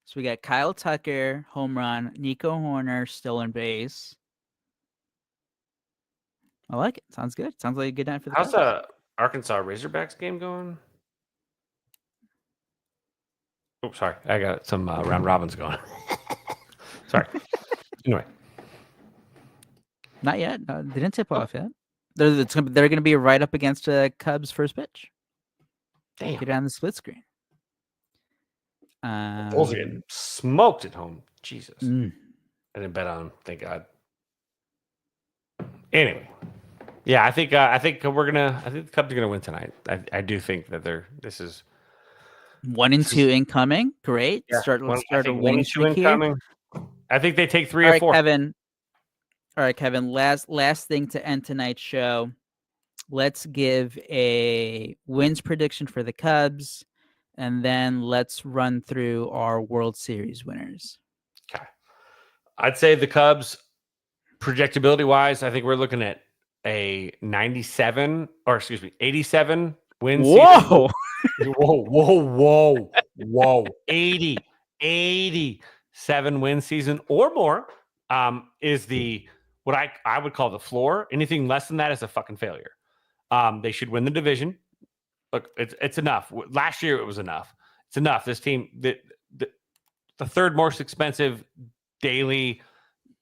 So we got Kyle Tucker, home run, Nico Horner, stolen base. I like it. Sounds good. Sounds like a good night for the How's Cubs. the Arkansas Razorbacks game going? Oh, sorry. I got some round robins going. Sorry. Anyway. Not yet. They didn't tip off yet. They're going to be right up against Cubs' first pitch. Damn. Get on the split screen. Bulls are getting smoked at home. Jesus. I didn't bet on them. Thank God. Anyway. Yeah, I think the Cubs are gonna win tonight. I do think that this is 1-2 incoming. Great. Yeah, Let's start a 1 winning and 2 streak here. incoming. I think they take 3 All or right, 4. Kevin. All right, Kevin. Last thing to end tonight's show. Let's give a wins prediction for the Cubs, and then let's run through our World Series winners. Okay. I'd say the Cubs, projectability wise, I think we're looking at a 87 win Whoa. season. Whoa. 87 win season or more is what I would call the floor. Anything less than that is a fucking failure. They should win the division. Look, it's enough. Last year it was enough. It's enough. This team, the third most expensive daily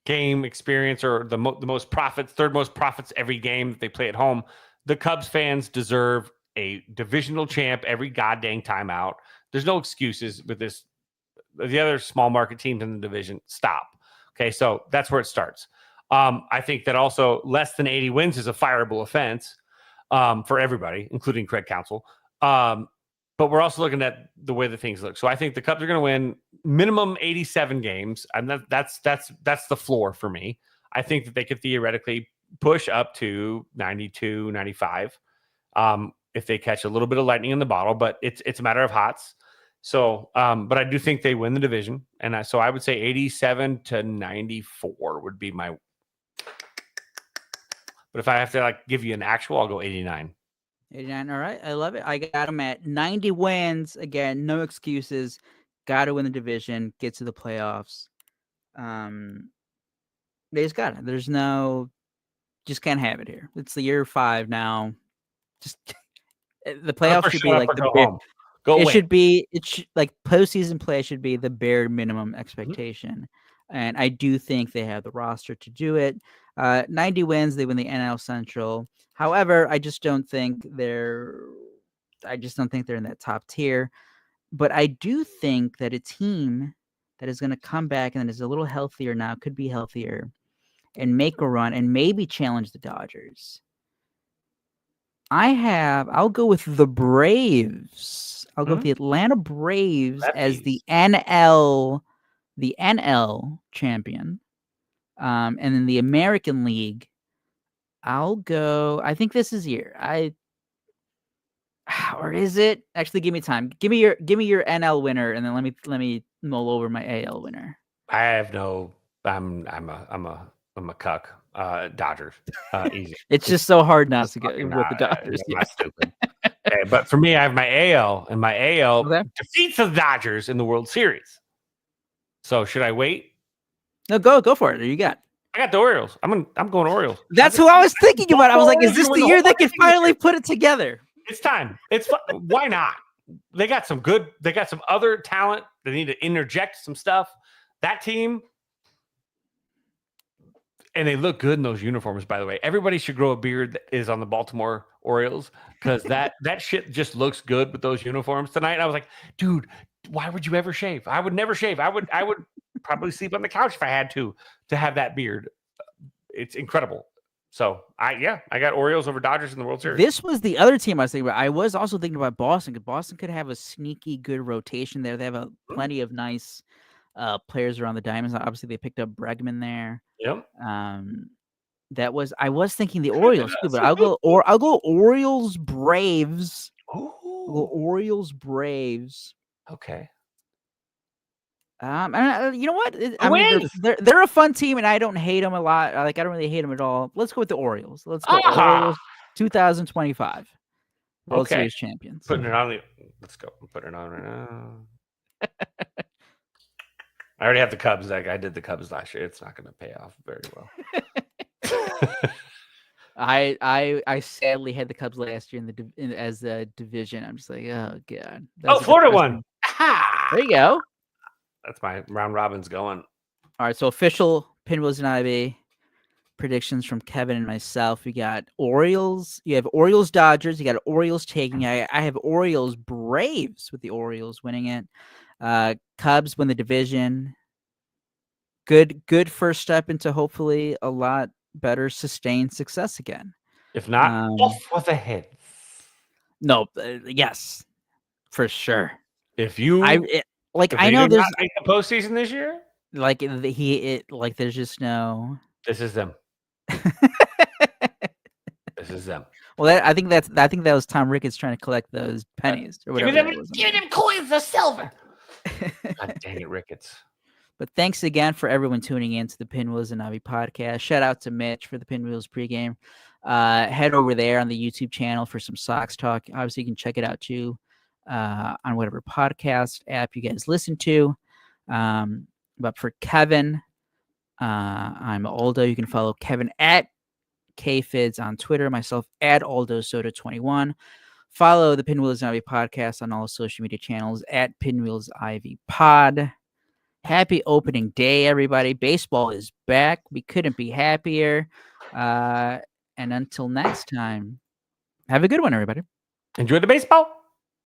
game experience, or the most profits, third most profits every game that they play at home. The Cubs fans deserve a divisional champ every goddamn time out. There's no excuses with this. The other small market teams in the division, stop. Okay, so that's where it starts. I think that also less than 80 wins is a fireable offense for everybody, including Craig Counsell. But we're also looking at the way the things look. So I think the Cubs are going to win minimum 87 games, and that's the floor for me. I think that they could theoretically push up to 92, 95 if they catch a little bit of lightning in the bottle, but it's a matter of hots. So, but I do think they win the division, and so I would say 87 to 94 would be my. But if I have to give you an actual, I'll go 89. 89. All right. I love it. I got them at 90 wins. Again, no excuses. Got to win the division, get to the playoffs. They just got it. There's just can't have it here. It's the year 5 now. Just the playoffs should be like the bare, it should be, like postseason play should be the bare minimum expectation. And I do think they have the roster to do it. 90 wins, they win the NL Central. However, I just don't think they're in that top tier. But I do think that a team that is going to come back and is a little healthier now, could be healthier, and make a run and maybe challenge the Dodgers. I'll go with the Braves. I'll go with the Atlanta Braves as the NL champion. And then the American League, I'll go. I think this is year. Or is it? Actually, give me time. Give me your NL winner, and then let me mull over my AL winner. I have no. I'm a cuck. Dodgers. Easy. It's just so hard not to go Fucking with the Dodgers. Am I stupid? Okay, but for me, I have my AL, and my AL Okay. defeats the Dodgers in the World Series. So should I wait? No, go for it. Who you got? I got the Orioles. I'm going Orioles. That's who I was thinking about. I was like, is this the year they can finally put it together? It's time. Why not? They got some other talent. They need to interject some stuff. That team, and they look good in those uniforms, by the way. Everybody should grow a beard that is on the Baltimore Orioles because that shit just looks good with those uniforms tonight. And I was like, dude, why would you ever shave? I would never shave. I would probably sleep on the couch if I had to have that beard. It's incredible. So I got Orioles over Dodgers in the World Series. This was the other team I was thinking about. I was also thinking about Boston. Boston could have a sneaky good rotation there. They have plenty of nice players around the diamonds. Obviously, they picked up Bregman there. Yep. I was thinking the Orioles too, but I'll go Orioles Braves. Ooh. I'll go Orioles Braves. Okay. And, you know what? I mean, they're a fun team, and I don't hate them a lot. I don't really hate them at all. Let's go with the Orioles. Let's go Orioles 2025 World Series champions. Let's go. I'm putting it on right now. I already have the Cubs. I did the Cubs last year. It's not going to pay off very well. I sadly had the Cubs last year as a division. I'm just like, oh god. Florida won. There you go. That's my round robin's going. All right, so official Pinwheels and Ivy predictions from Kevin and myself. We got Orioles. You have Orioles Dodgers. You got Orioles taking. I have Orioles Braves with the Orioles winning it. Cubs win the division. Good first step into hopefully a lot better sustained success again. If not, off with a head. No, yes, for sure. If you I know there's not make the postseason this year. There's just no. This is them. This is them. Well, I think that was Tom Ricketts trying to collect those pennies or whatever. Give them coins of silver. God dang it, Ricketts. But thanks again for everyone tuning in to the Pinwheels and Ivy podcast. Shout out to Mitch for the Pinwheels pregame. Head over there on the YouTube channel for some Sox talk. Obviously, you can check it out too on whatever podcast app you guys listen to. But for Kevin, I'm Aldo. You can follow Kevin at KFids on Twitter, myself at AldoSoda21. Follow the Pinwheels and Ivy podcast on all social media channels at Pinwheels Ivy Pod. Happy opening day, everybody. Baseball is back. We couldn't be happier. And until next time, have a good one, everybody. Enjoy the baseball.